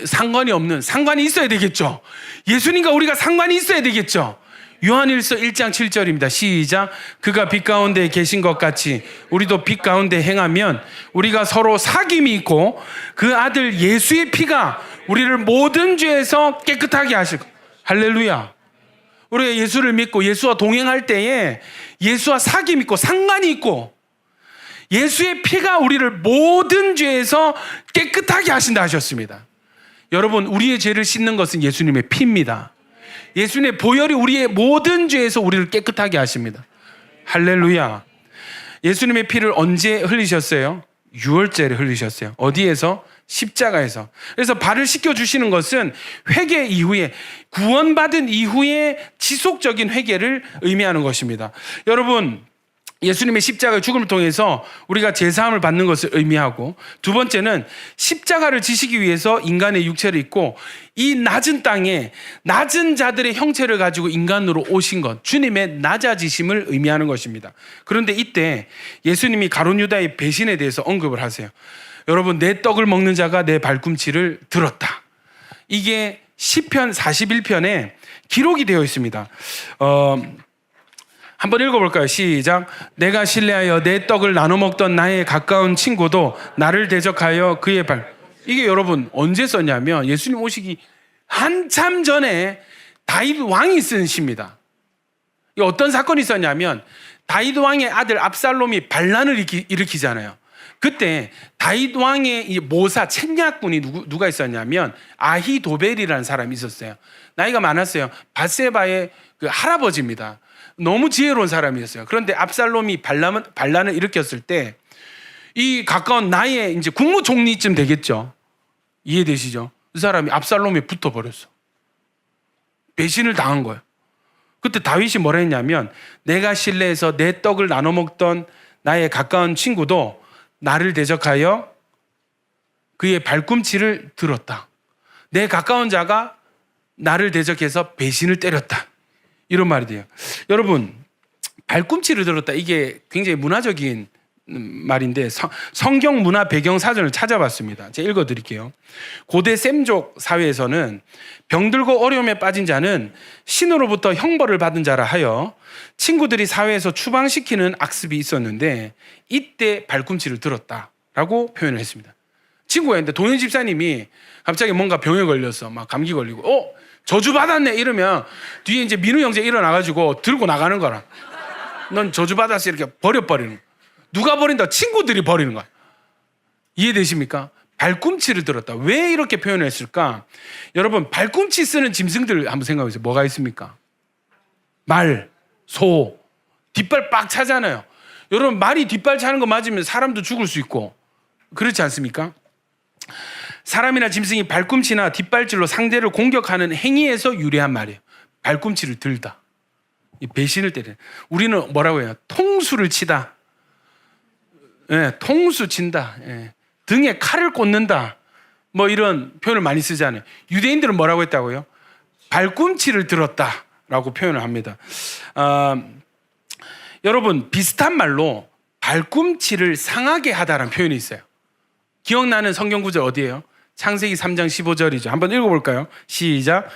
[SPEAKER 1] 상관이 있어야 되겠죠. 예수님과 우리가 상관이 있어야 되겠죠. 요한일서 1장 7절입니다. 시작. 그가 빛 가운데 계신 것 같이 우리도 빛 가운데 행하면 우리가 서로 사귐이 있고 그 아들 예수의 피가 우리를 모든 죄에서 깨끗하게 하실 것. 할렐루야. 우리가 예수를 믿고 예수와 동행할 때에 예수와 사귐이 있고 상관이 있고 예수의 피가 우리를 모든 죄에서 깨끗하게 하신다 하셨습니다. 여러분, 우리의 죄를 씻는 것은 예수님의 피입니다. 예수님의 보혈이 우리의 모든 죄에서 우리를 깨끗하게 하십니다. 할렐루야. 예수님의 피를 언제 흘리셨어요? 유월절에 흘리셨어요. 어디에서? 십자가에서. 그래서 발을 씻겨주시는 것은 회개 이후에, 구원받은 이후에 지속적인 회개를 의미하는 것입니다. 여러분, 예수님의 십자가의 죽음을 통해서 우리가 제사함을 받는 것을 의미하고, 두 번째는 십자가를 지시기 위해서 인간의 육체를 입고 이 낮은 땅에 낮은 자들의 형체를 가지고 인간으로 오신 것, 주님의 낮아지심을 의미하는 것입니다. 그런데 이때 예수님이 가룟 유다의 배신에 대해서 언급을 하세요. 여러분, 내 떡을 먹는 자가 내 발꿈치를 들었다. 이게 시편 41편에 기록이 되어 있습니다. 한번 읽어볼까요? 시작. 내가 신뢰하여 내 떡을 나눠 먹던 나의 가까운 친구도 나를 대적하여 그의 이게 여러분 언제 썼냐면 예수님 오시기 한참 전에 다윗 왕이 쓴 시입니다. 이게 어떤 사건이 있었냐면 다윗 왕의 아들 압살롬이 반란을 일으키잖아요. 그때 다윗 왕의 이 모사 책략군이 누가 있었냐면 아히도벨이라는 사람이 있었어요. 나이가 많았어요. 밧세바의 그 할아버지입니다. 너무 지혜로운 사람이었어요. 그런데 압살롬이 반란을 일으켰을 때 이 가까운 나이에 이제 국무총리쯤 되겠죠. 이해되시죠? 그 사람이 압살롬에 붙어버렸어. 배신을 당한 거예요. 그때 다윗이 뭐라 했냐면 내가 신뢰해서 내 떡을 나눠 먹던 나의 가까운 친구도 나를 대적하여 그의 발꿈치를 들었다. 내 가까운 자가 나를 대적해서 배신을 때렸다. 이런 말이 돼요. 여러분, 발꿈치를 들었다. 이게 굉장히 문화적인 말인데 성경 문화 배경 사전을 찾아봤습니다. 제가 읽어드릴게요. 고대 셈족 사회에서는 병들고 어려움에 빠진 자는 신으로부터 형벌을 받은 자라 하여 친구들이 사회에서 추방시키는 악습이 있었는데 이때 발꿈치를 들었다라고 표현을 했습니다. 친구가 있는데 동현 집사님이 갑자기 뭔가 병에 걸려서 막 감기 걸리고 저주받았네 이러면 뒤에 이제 민우 형제 일어나가지고 들고 나가는 거라. 넌 저주받았어 이렇게 버려버리는 거야. 누가 버린다? 친구들이 버리는 거야. 이해되십니까? 발꿈치를 들었다. 왜 이렇게 표현을 했을까? 여러분, 발꿈치 쓰는 짐승들 한번 생각해 보세요. 뭐가 있습니까? 말, 소, 뒷발 빡 차잖아요. 여러분, 말이 뒷발 차는 거 맞으면 사람도 죽을 수 있고 그렇지 않습니까? 사람이나 짐승이 발꿈치나 뒷발질로 상대를 공격하는 행위에서 유래한 말이에요. 발꿈치를 들다. 이 배신을 때려. 우리는 뭐라고 해요? 통수를 치다. 예, 통수 친다. 예. 등에 칼을 꽂는다. 뭐 이런 표현을 많이 쓰잖아요. 유대인들은 뭐라고 했다고요? 발꿈치를 들었다라고 표현을 합니다. 여러분, 비슷한 말로 발꿈치를 상하게 하다라는 표현이 있어요. 기억나는 성경 구절 어디예요? 창세기 3장 15절이죠. 한번 읽어볼까요? 시작.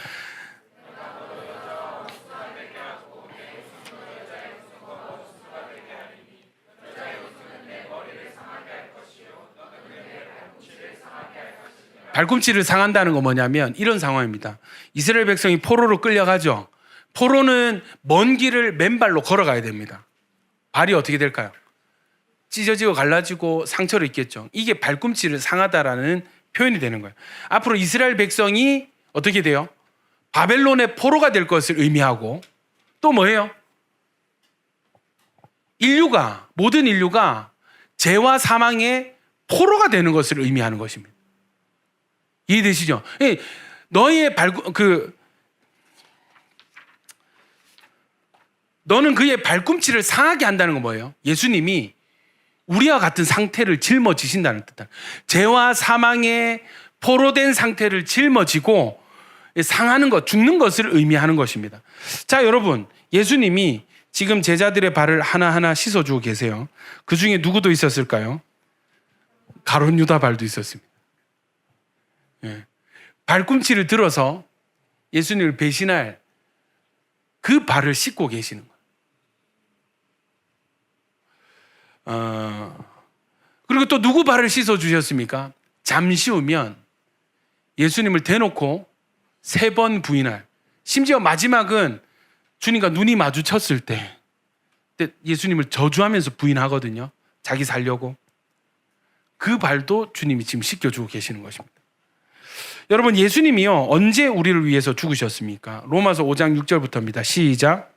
[SPEAKER 1] 발꿈치를 상한다는 건 뭐냐면 이런 상황입니다. 이스라엘 백성이 포로로 끌려가죠. 포로는 먼 길을 맨발로 걸어가야 됩니다. 발이 어떻게 될까요? 찢어지고 갈라지고 상처를 입겠죠. 이게 발꿈치를 상하다라는 표현이 되는 거예요. 앞으로 이스라엘 백성이 어떻게 돼요? 바벨론의 포로가 될 것을 의미하고 또 뭐예요? 모든 인류가 죄와 사망의 포로가 되는 것을 의미하는 것입니다. 이해되시죠? 너는 그의 발꿈치를 상하게 한다는 건 뭐예요? 예수님이 우리와 같은 상태를 짊어지신다는 뜻다. 죄와 사망에 포로된 상태를 짊어지고 상하는 것, 죽는 것을 의미하는 것입니다. 자, 여러분, 예수님이 지금 제자들의 발을 하나하나 씻어주고 계세요. 그 중에 누구도 있었을까요? 가룟 유다 발도 있었습니다. 예. 발꿈치를 들어서 예수님을 배신할 그 발을 씻고 계시는 거예요. 그리고 또 누구 발을 씻어주셨습니까? 잠시 후면 예수님을 대놓고 3번 부인할, 심지어 마지막은 주님과 눈이 마주쳤을 때 예수님을 저주하면서 부인하거든요. 자기 살려고. 그 발도 주님이 지금 씻겨주고 계시는 것입니다. 여러분, 예수님이요, 언제 우리를 위해서 죽으셨습니까? 로마서 5장 6절부터입니다. 시작.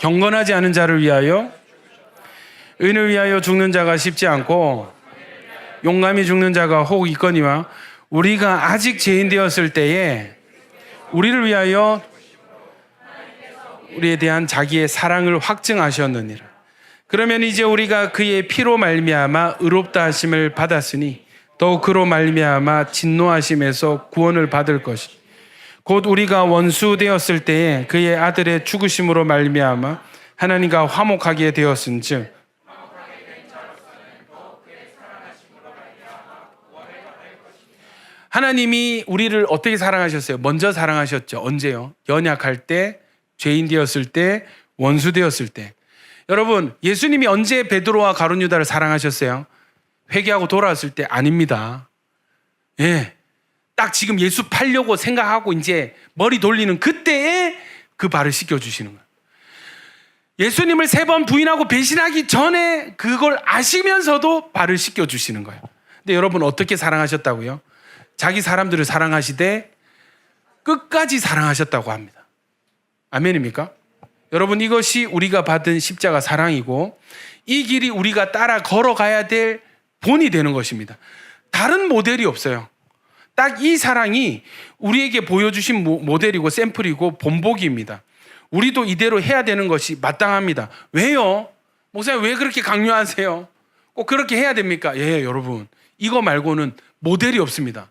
[SPEAKER 1] 경건하지 않은 자를 위하여, 의인을 위하여 죽는 자가 쉽지 않고 용감히 죽는 자가 혹 있거니와 우리가 아직 죄인 되었을 때에 우리를 위하여 우리에 대한 자기의 사랑을 확증하셨느니라. 그러면 이제 우리가 그의 피로 말미암아 의롭다 하심을 받았으니 또 그로 말미암아 진노하심에서 구원을 받을 것이, 곧 우리가 원수 되었을 때에 그의 아들의 죽으심으로 말미암아 하나님과 화목하게 되었은즉 하나님이 우리를 어떻게 사랑하셨어요? 먼저 사랑하셨죠. 언제요? 연약할 때, 죄인 되었을 때, 원수 되었을 때. 여러분, 예수님이 언제 베드로와 가룟 유다를 사랑하셨어요? 회개하고 돌아왔을 때? 아닙니다. 예, 딱 지금 예수 팔려고 생각하고 이제 머리 돌리는 그때에 그 발을 씻겨주시는 거예요. 예수님을 3번 부인하고 배신하기 전에 그걸 아시면서도 발을 씻겨주시는 거예요. 근데 여러분, 어떻게 사랑하셨다고요? 자기 사람들을 사랑하시되 끝까지 사랑하셨다고 합니다. 아멘입니까? 여러분, 이것이 우리가 받은 십자가 사랑이고 이 길이 우리가 따라 걸어가야 될 본이 되는 것입니다. 다른 모델이 없어요. 딱 이 사랑이 우리에게 보여주신 모델이고 샘플이고 본보기입니다. 우리도 이대로 해야 되는 것이 마땅합니다. 왜요? 목사님, 왜 그렇게 강요하세요? 꼭 그렇게 해야 됩니까? 예, 여러분, 이거 말고는 모델이 없습니다.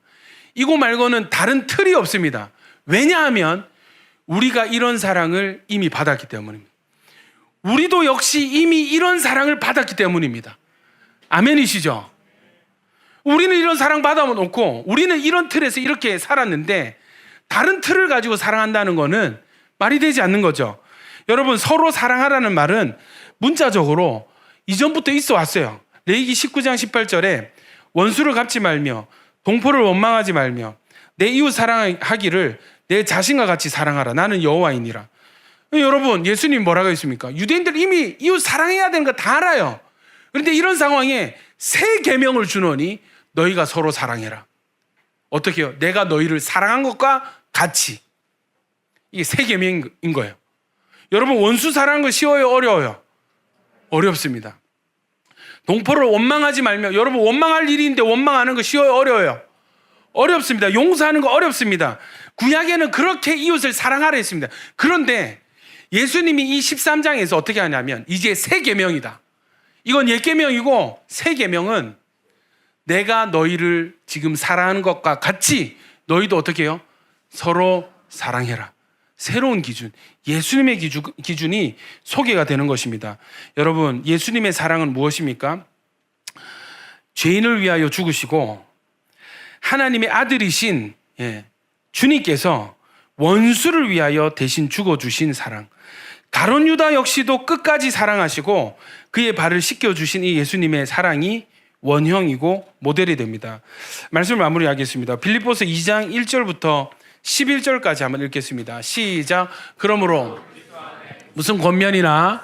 [SPEAKER 1] 이거 말고는 다른 틀이 없습니다. 왜냐하면 우리가 이런 사랑을 이미 받았기 때문입니다. 우리도 역시 이미 이런 사랑을 받았기 때문입니다. 아멘이시죠? 우리는 이런 사랑 받아놓고 우리는 이런 틀에서 이렇게 살았는데 다른 틀을 가지고 사랑한다는 거는 말이 되지 않는 거죠. 여러분, 서로 사랑하라는 말은 문자적으로 이전부터 있어 왔어요. 레위기 19장 18절에 원수를 갚지 말며 동포를 원망하지 말며 내 이웃 사랑하기를 내 자신과 같이 사랑하라. 나는 여호와이니라. 여러분, 예수님 뭐라고 했습니까? 유대인들 이미 이웃 사랑해야 되는 거 다 알아요. 그런데 이런 상황에 새 계명을 주노니 너희가 서로 사랑해라. 어떻게 해요? 내가 너희를 사랑한 것과 같이. 이게 새 계명인 거예요. 여러분, 원수 사랑하는 거 쉬워요? 어려워요? 어렵습니다. 동포를 원망하지 말며, 여러분, 원망할 일인데 원망하는 거 쉬워요? 어려워요? 어렵습니다. 용서하는 거 어렵습니다. 구약에는 그렇게 이웃을 사랑하라 했습니다. 그런데 예수님이 이 13장에서 어떻게 하냐면 이제 새 계명이다. 이건 옛 계명이고 새 계명은 내가 너희를 지금 사랑하는 것과 같이 너희도 어떻게 해요? 서로 사랑해라. 새로운 기준, 예수님의 기준이 소개가 되는 것입니다. 여러분, 예수님의 사랑은 무엇입니까? 죄인을 위하여 죽으시고 하나님의 아들이신 주님께서 원수를 위하여 대신 죽어주신 사랑. 가룟 유다 역시도 끝까지 사랑하시고 그의 발을 씻겨주신 이 예수님의 사랑이 원형이고 모델이 됩니다. 말씀을 마무리하겠습니다. 빌립보서 2장 1절부터 11절까지 한번 읽겠습니다. 시작. 그러므로 무슨 권면이나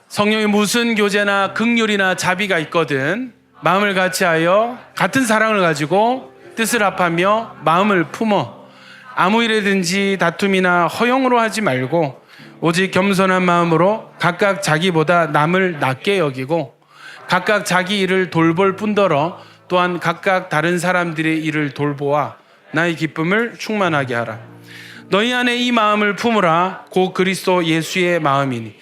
[SPEAKER 1] 성령의 무슨 교제나 긍휼이나 자비가 있거든 마음을 같이하여 같은 사랑을 가지고 뜻을 합하며 마음을 품어 아무 일에든지 다툼이나 허용으로 하지 말고 오직 겸손한 마음으로 각각 자기보다 남을 낮게 여기고 각각 자기 일을 돌볼 뿐더러 또한 각각 다른 사람들의 일을 돌보아 나의 기쁨을 충만하게 하라. 너희 안에 이 마음을 품으라. 곧 그리스도 예수의 마음이니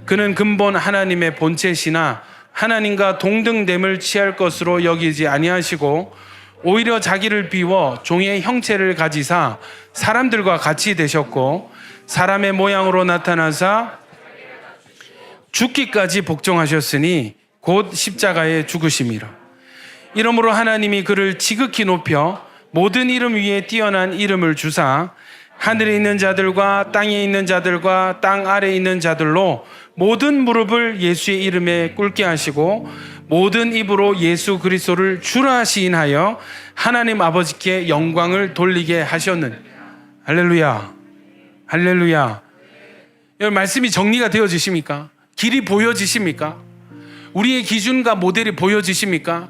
[SPEAKER 1] 그는 근본 하나님의 본체시나 하나님과 동등됨을 취할 것으로 여기지 아니하시고 오히려 자기를 비워 종의 형체를 가지사 사람들과 같이 되셨고 사람의 모양으로 나타나사 죽기까지 복종하셨으니 곧 십자가에 죽으심이라. 이러므로 하나님이 그를 지극히 높여 모든 이름 위에 뛰어난 이름을 주사 하늘에 있는 자들과 땅에 있는 자들과 땅 아래에 있는 자들로 모든 무릎을 예수의 이름에 꿇게 하시고 모든 입으로 예수 그리스도를 주라 시인하여 하나님 아버지께 영광을 돌리게 하셨느니. 할렐루야, 할렐루야. 여러분, 말씀이 정리가 되어지십니까? 길이 보여지십니까? 우리의 기준과 모델이 보여지십니까?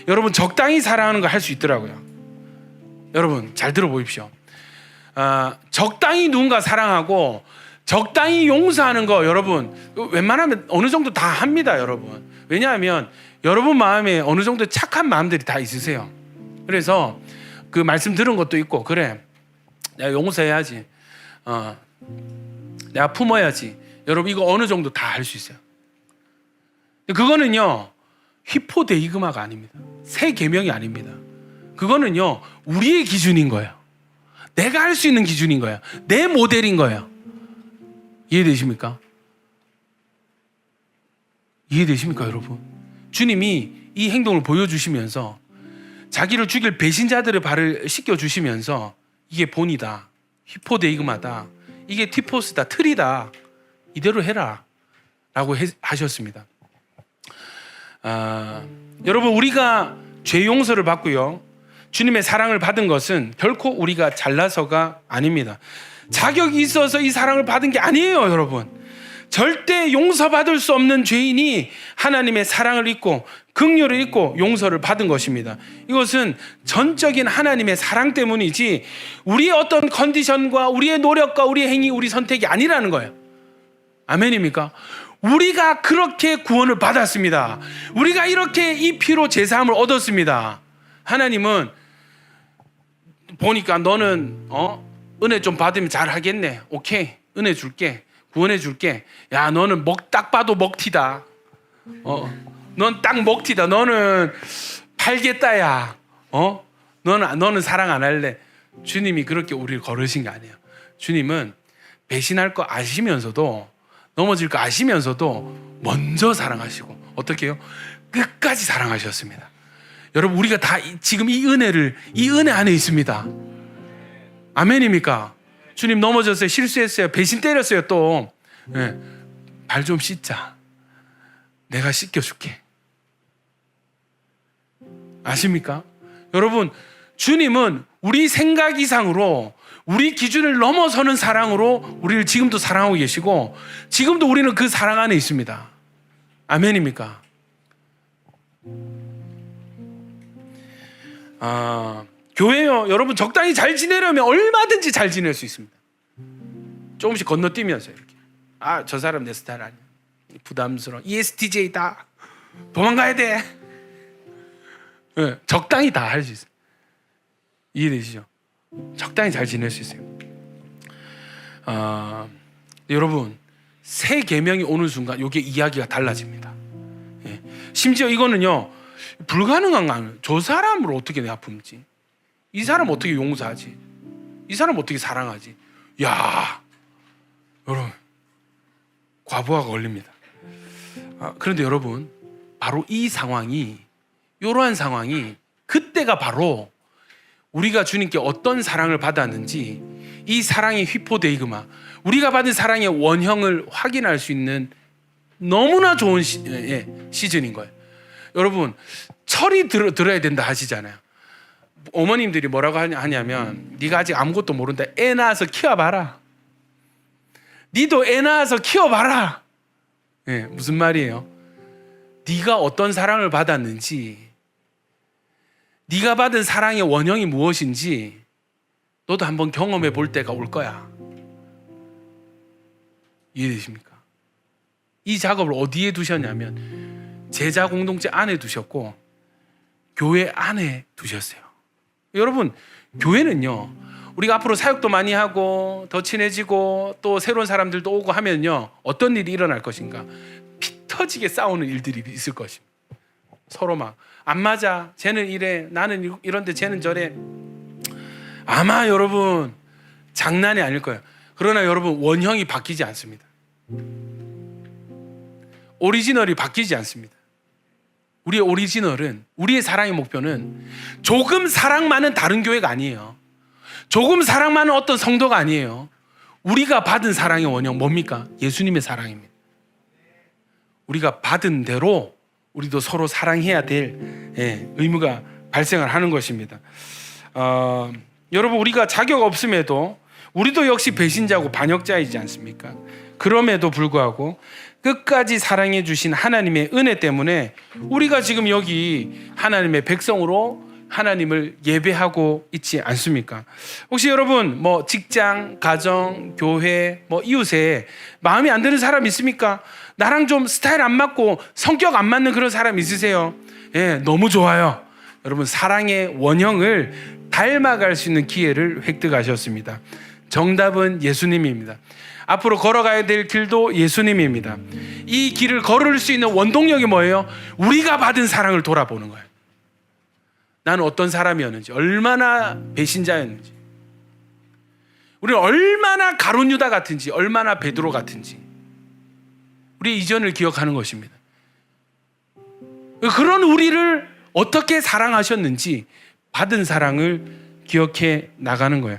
[SPEAKER 1] 여러분, 적당히 사랑하는 거 할 수 있더라고요. 여러분, 잘 들어보십시오. 적당히 누군가 사랑하고 적당히 용서하는 거, 여러분 웬만하면 어느 정도 다 합니다, 여러분. 왜냐하면 여러분 마음에 어느 정도 착한 마음들이 다 있으세요. 그래서 그 말씀 들은 것도 있고, 그래 내가 용서해야지, 내가 품어야지. 여러분, 이거 어느 정도 다 할 수 있어요. 그거는요 히포데이그마가 아닙니다. 새 계명이 아닙니다. 그거는요 우리의 기준인 거예요. 내가 할 수 있는 기준인 거예요. 내 모델인 거예요. 이해되십니까? 이해되십니까, 여러분? 주님이 이 행동을 보여주시면서 자기를 죽일 배신자들의 발을 씻겨주시면서 이게 본이다, 히포데이그마다, 이게 티포스다, 틀이다, 이대로 해라 라고 하셨습니다. 여러분, 우리가 죄 용서를 받고요 주님의 사랑을 받은 것은 결코 우리가 잘나서가 아닙니다. 자격이 있어서 이 사랑을 받은 게 아니에요, 여러분. 절대 용서받을 수 없는 죄인이 하나님의 사랑을 잊고 긍휼을 잊고 용서를 받은 것입니다. 이것은 전적인 하나님의 사랑 때문이지 우리의 어떤 컨디션과 우리의 노력과 우리의 행위, 우리 선택이 아니라는 거예요. 아멘입니까? 우리가 그렇게 구원을 받았습니다. 우리가 이렇게 이 피로 제사함을 얻었습니다. 하나님은 보니까 너는 은혜 좀 받으면 잘 하겠네. 오케이, 은혜 줄게, 구원해 줄게. 야, 너는 딱 봐도 먹튀다. 넌 딱 먹튀다. 너는 팔겠다, 야. 너는 사랑 안 할래. 주님이 그렇게 우리를 거르신 게 아니에요. 주님은 배신할 거 아시면서도, 넘어질 거 아시면서도 먼저 사랑하시고, 어떻게 해요? 끝까지 사랑하셨습니다. 여러분, 우리가 다 지금 이 은혜 안에 있습니다. 아멘입니까? 주님 넘어졌어요, 실수했어요, 배신 때렸어요, 또 발 좀 씻자, 내가 씻겨줄게. 아십니까? 여러분, 주님은 우리 생각 이상으로, 우리 기준을 넘어서는 사랑으로 우리를 지금도 사랑하고 계시고, 지금도 우리는 그 사랑 안에 있습니다. 아멘입니까? 교회요, 여러분, 적당히 잘 지내려면 얼마든지 잘 지낼 수 있습니다. 조금씩 건너뛰면서 이렇게, 저 사람 내 스타일 아니야, 부담스러워, ESTJ다, 도망가야 돼. 적당히 다 할 수 있어요. 이해되시죠? 적당히 잘 지낼 수 있어요. 여러분, 새 계명이 오는 순간 이게 이야기가 달라집니다. 심지어 이거는요 불가능한 거 아니에요. 저 사람을 어떻게 내가 품지? 이 사람 어떻게 용서하지? 이 사람 어떻게 사랑하지? 야, 여러분, 과부하가 걸립니다. 그런데 여러분, 바로 이 상황이, 이러한 상황이, 그때가 바로 우리가 주님께 어떤 사랑을 받았는지, 이 사랑의 휘포데이그마, 우리가 받은 사랑의 원형을 확인할 수 있는 너무나 좋은 시즌인 거예요. 여러분, 철이 들어야 된다 하시잖아요. 어머님들이 뭐라고 하냐면, 네가 아직 아무것도 모른다, 애 낳아서 키워봐라. 니도 애 낳아서 키워봐라. 무슨 말이에요? 네가 어떤 사랑을 받았는지, 네가 받은 사랑의 원형이 무엇인지 너도 한번 경험해 볼 때가 올 거야. 이해되십니까? 이 작업을 어디에 두셨냐면 제자 공동체 안에 두셨고 교회 안에 두셨어요. 여러분, 교회는요 우리가 앞으로 사역도 많이 하고 더 친해지고 또 새로운 사람들도 오고 하면요, 어떤 일이 일어날 것인가? 피 터지게 싸우는 일들이 있을 것입니다. 서로 막 안 맞아, 쟤는 이래, 나는 이런데 쟤는 저래. 아마 여러분 장난이 아닐 거예요. 그러나 여러분, 원형이 바뀌지 않습니다. 오리지널이 바뀌지 않습니다. 우리의 오리지널은, 우리의 사랑의 목표는 조금 사랑 많은 다른 교회가 아니에요. 조금 사랑 많은 어떤 성도가 아니에요. 우리가 받은 사랑의 원형 뭡니까? 예수님의 사랑입니다. 우리가 받은 대로 우리도 서로 사랑해야 될 의무가 발생을 하는 것입니다. 여러분, 우리가 자격 없음에도 우리도 역시 배신자고 반역자이지 않습니까? 그럼에도 불구하고 끝까지 사랑해 주신 하나님의 은혜 때문에 우리가 지금 여기 하나님의 백성으로 하나님을 예배하고 있지 않습니까? 혹시 여러분 뭐 직장, 가정, 교회, 뭐 이웃에 마음에 안 드는 사람 있습니까? 나랑 좀 스타일 안 맞고 성격 안 맞는 그런 사람 있으세요? 예, 너무 좋아요. 여러분, 사랑의 원형을 닮아갈 수 있는 기회를 획득하셨습니다. 정답은 예수님입니다. 앞으로 걸어가야 될 길도 예수님입니다. 이 길을 걸을 수 있는 원동력이 뭐예요? 우리가 받은 사랑을 돌아보는 거예요. 나는 어떤 사람이었는지, 얼마나 배신자였는지, 우리는 얼마나 가룟 유다 같은지, 얼마나 베드로 같은지, 우리의 이전을 기억하는 것입니다. 그런 우리를 어떻게 사랑하셨는지 받은 사랑을 기억해 나가는 거예요.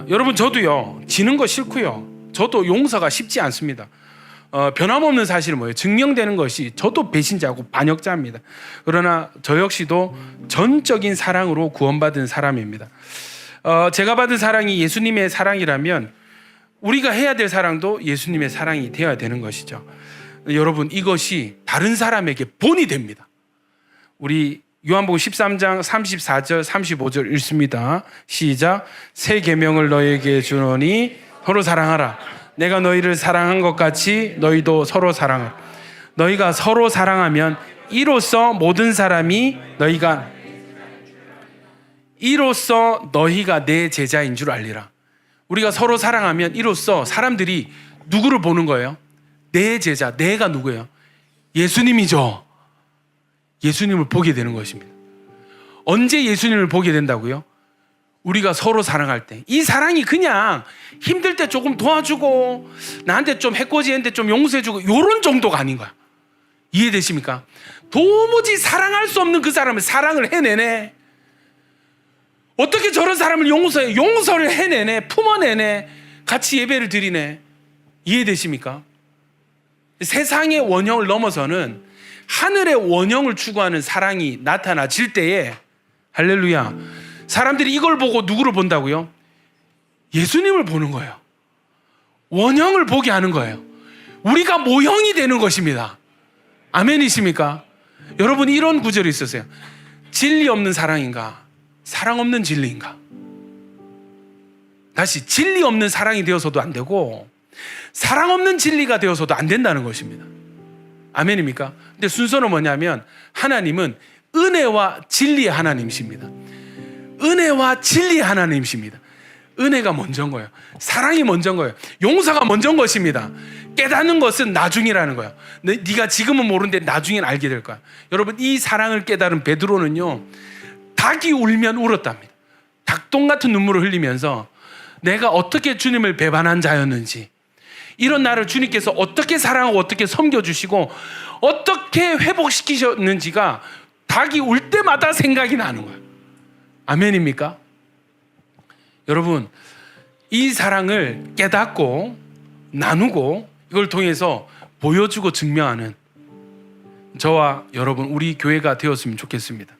[SPEAKER 1] 여러분, 저도요, 지는 거 싫고요, 저도 용서가 쉽지 않습니다. 변함없는 사실은 뭐예요? 증명되는 것이 저도 배신자고 반역자입니다. 그러나 저 역시도 전적인 사랑으로 구원받은 사람입니다. 제가 받은 사랑이 예수님의 사랑이라면 우리가 해야 될 사랑도 예수님의 사랑이 되어야 되는 것이죠. 여러분, 이것이 다른 사람에게 본이 됩니다. 우리 요한복음 13장 34절 35절 읽습니다. 시작. 새 계명을 너희에게 주노니 서로 사랑하라. 내가 너희를 사랑한 것 같이 너희도 서로 사랑하라. 너희가 서로 사랑하면 이로써 모든 사람이 이로써 너희가 내 제자인 줄 알리라. 우리가 서로 사랑하면 이로써 사람들이 누구를 보는 거예요? 내 제자, 내가 누구예요? 예수님이죠. 예수님을 보게 되는 것입니다. 언제 예수님을 보게 된다고요? 우리가 서로 사랑할 때. 이 사랑이 그냥 힘들 때 조금 도와주고 나한테 좀 해코지했는데 좀 용서해주고 이런 정도가 아닌 거야. 이해되십니까? 도무지 사랑할 수 없는 그 사람을 사랑을 해내네. 어떻게 저런 사람을 용서해? 용서를 해내네. 품어내네. 같이 예배를 드리네. 이해되십니까? 세상의 원형을 넘어서는 하늘의 원형을 추구하는 사랑이 나타나질 때에, 할렐루야, 사람들이 이걸 보고 누구를 본다고요? 예수님을 보는 거예요. 원형을 보게 하는 거예요. 우리가 모형이 되는 것입니다. 아멘이십니까? 여러분, 이런 구절이 있으세요. 진리 없는 사랑인가? 사랑 없는 진리인가? 다시, 진리 없는 사랑이 되어서도 안 되고 사랑 없는 진리가 되어서도 안 된다는 것입니다. 아멘입니까? 근데 순서는 뭐냐면, 하나님은 은혜와 진리의 하나님이십니다. 은혜와 진리의 하나님이십니다. 은혜가 먼저인 거예요. 사랑이 먼저인 거예요. 용서가 먼저인 것입니다. 깨닫는 것은 나중이라는 거예요. 네가 지금은 모르는데 나중엔 알게 될 거야. 여러분, 이 사랑을 깨달은 베드로는요, 닭이 울면 울었답니다. 닭똥 같은 눈물을 흘리면서 내가 어떻게 주님을 배반한 자였는지, 이런 나를 주님께서 어떻게 사랑하고 어떻게 섬겨주시고 어떻게 회복시키셨는지가 닭이 울 때마다 생각이 나는 거예요. 아멘입니까? 여러분, 이 사랑을 깨닫고 나누고 이걸 통해서 보여주고 증명하는 저와 여러분, 우리 교회가 되었으면 좋겠습니다.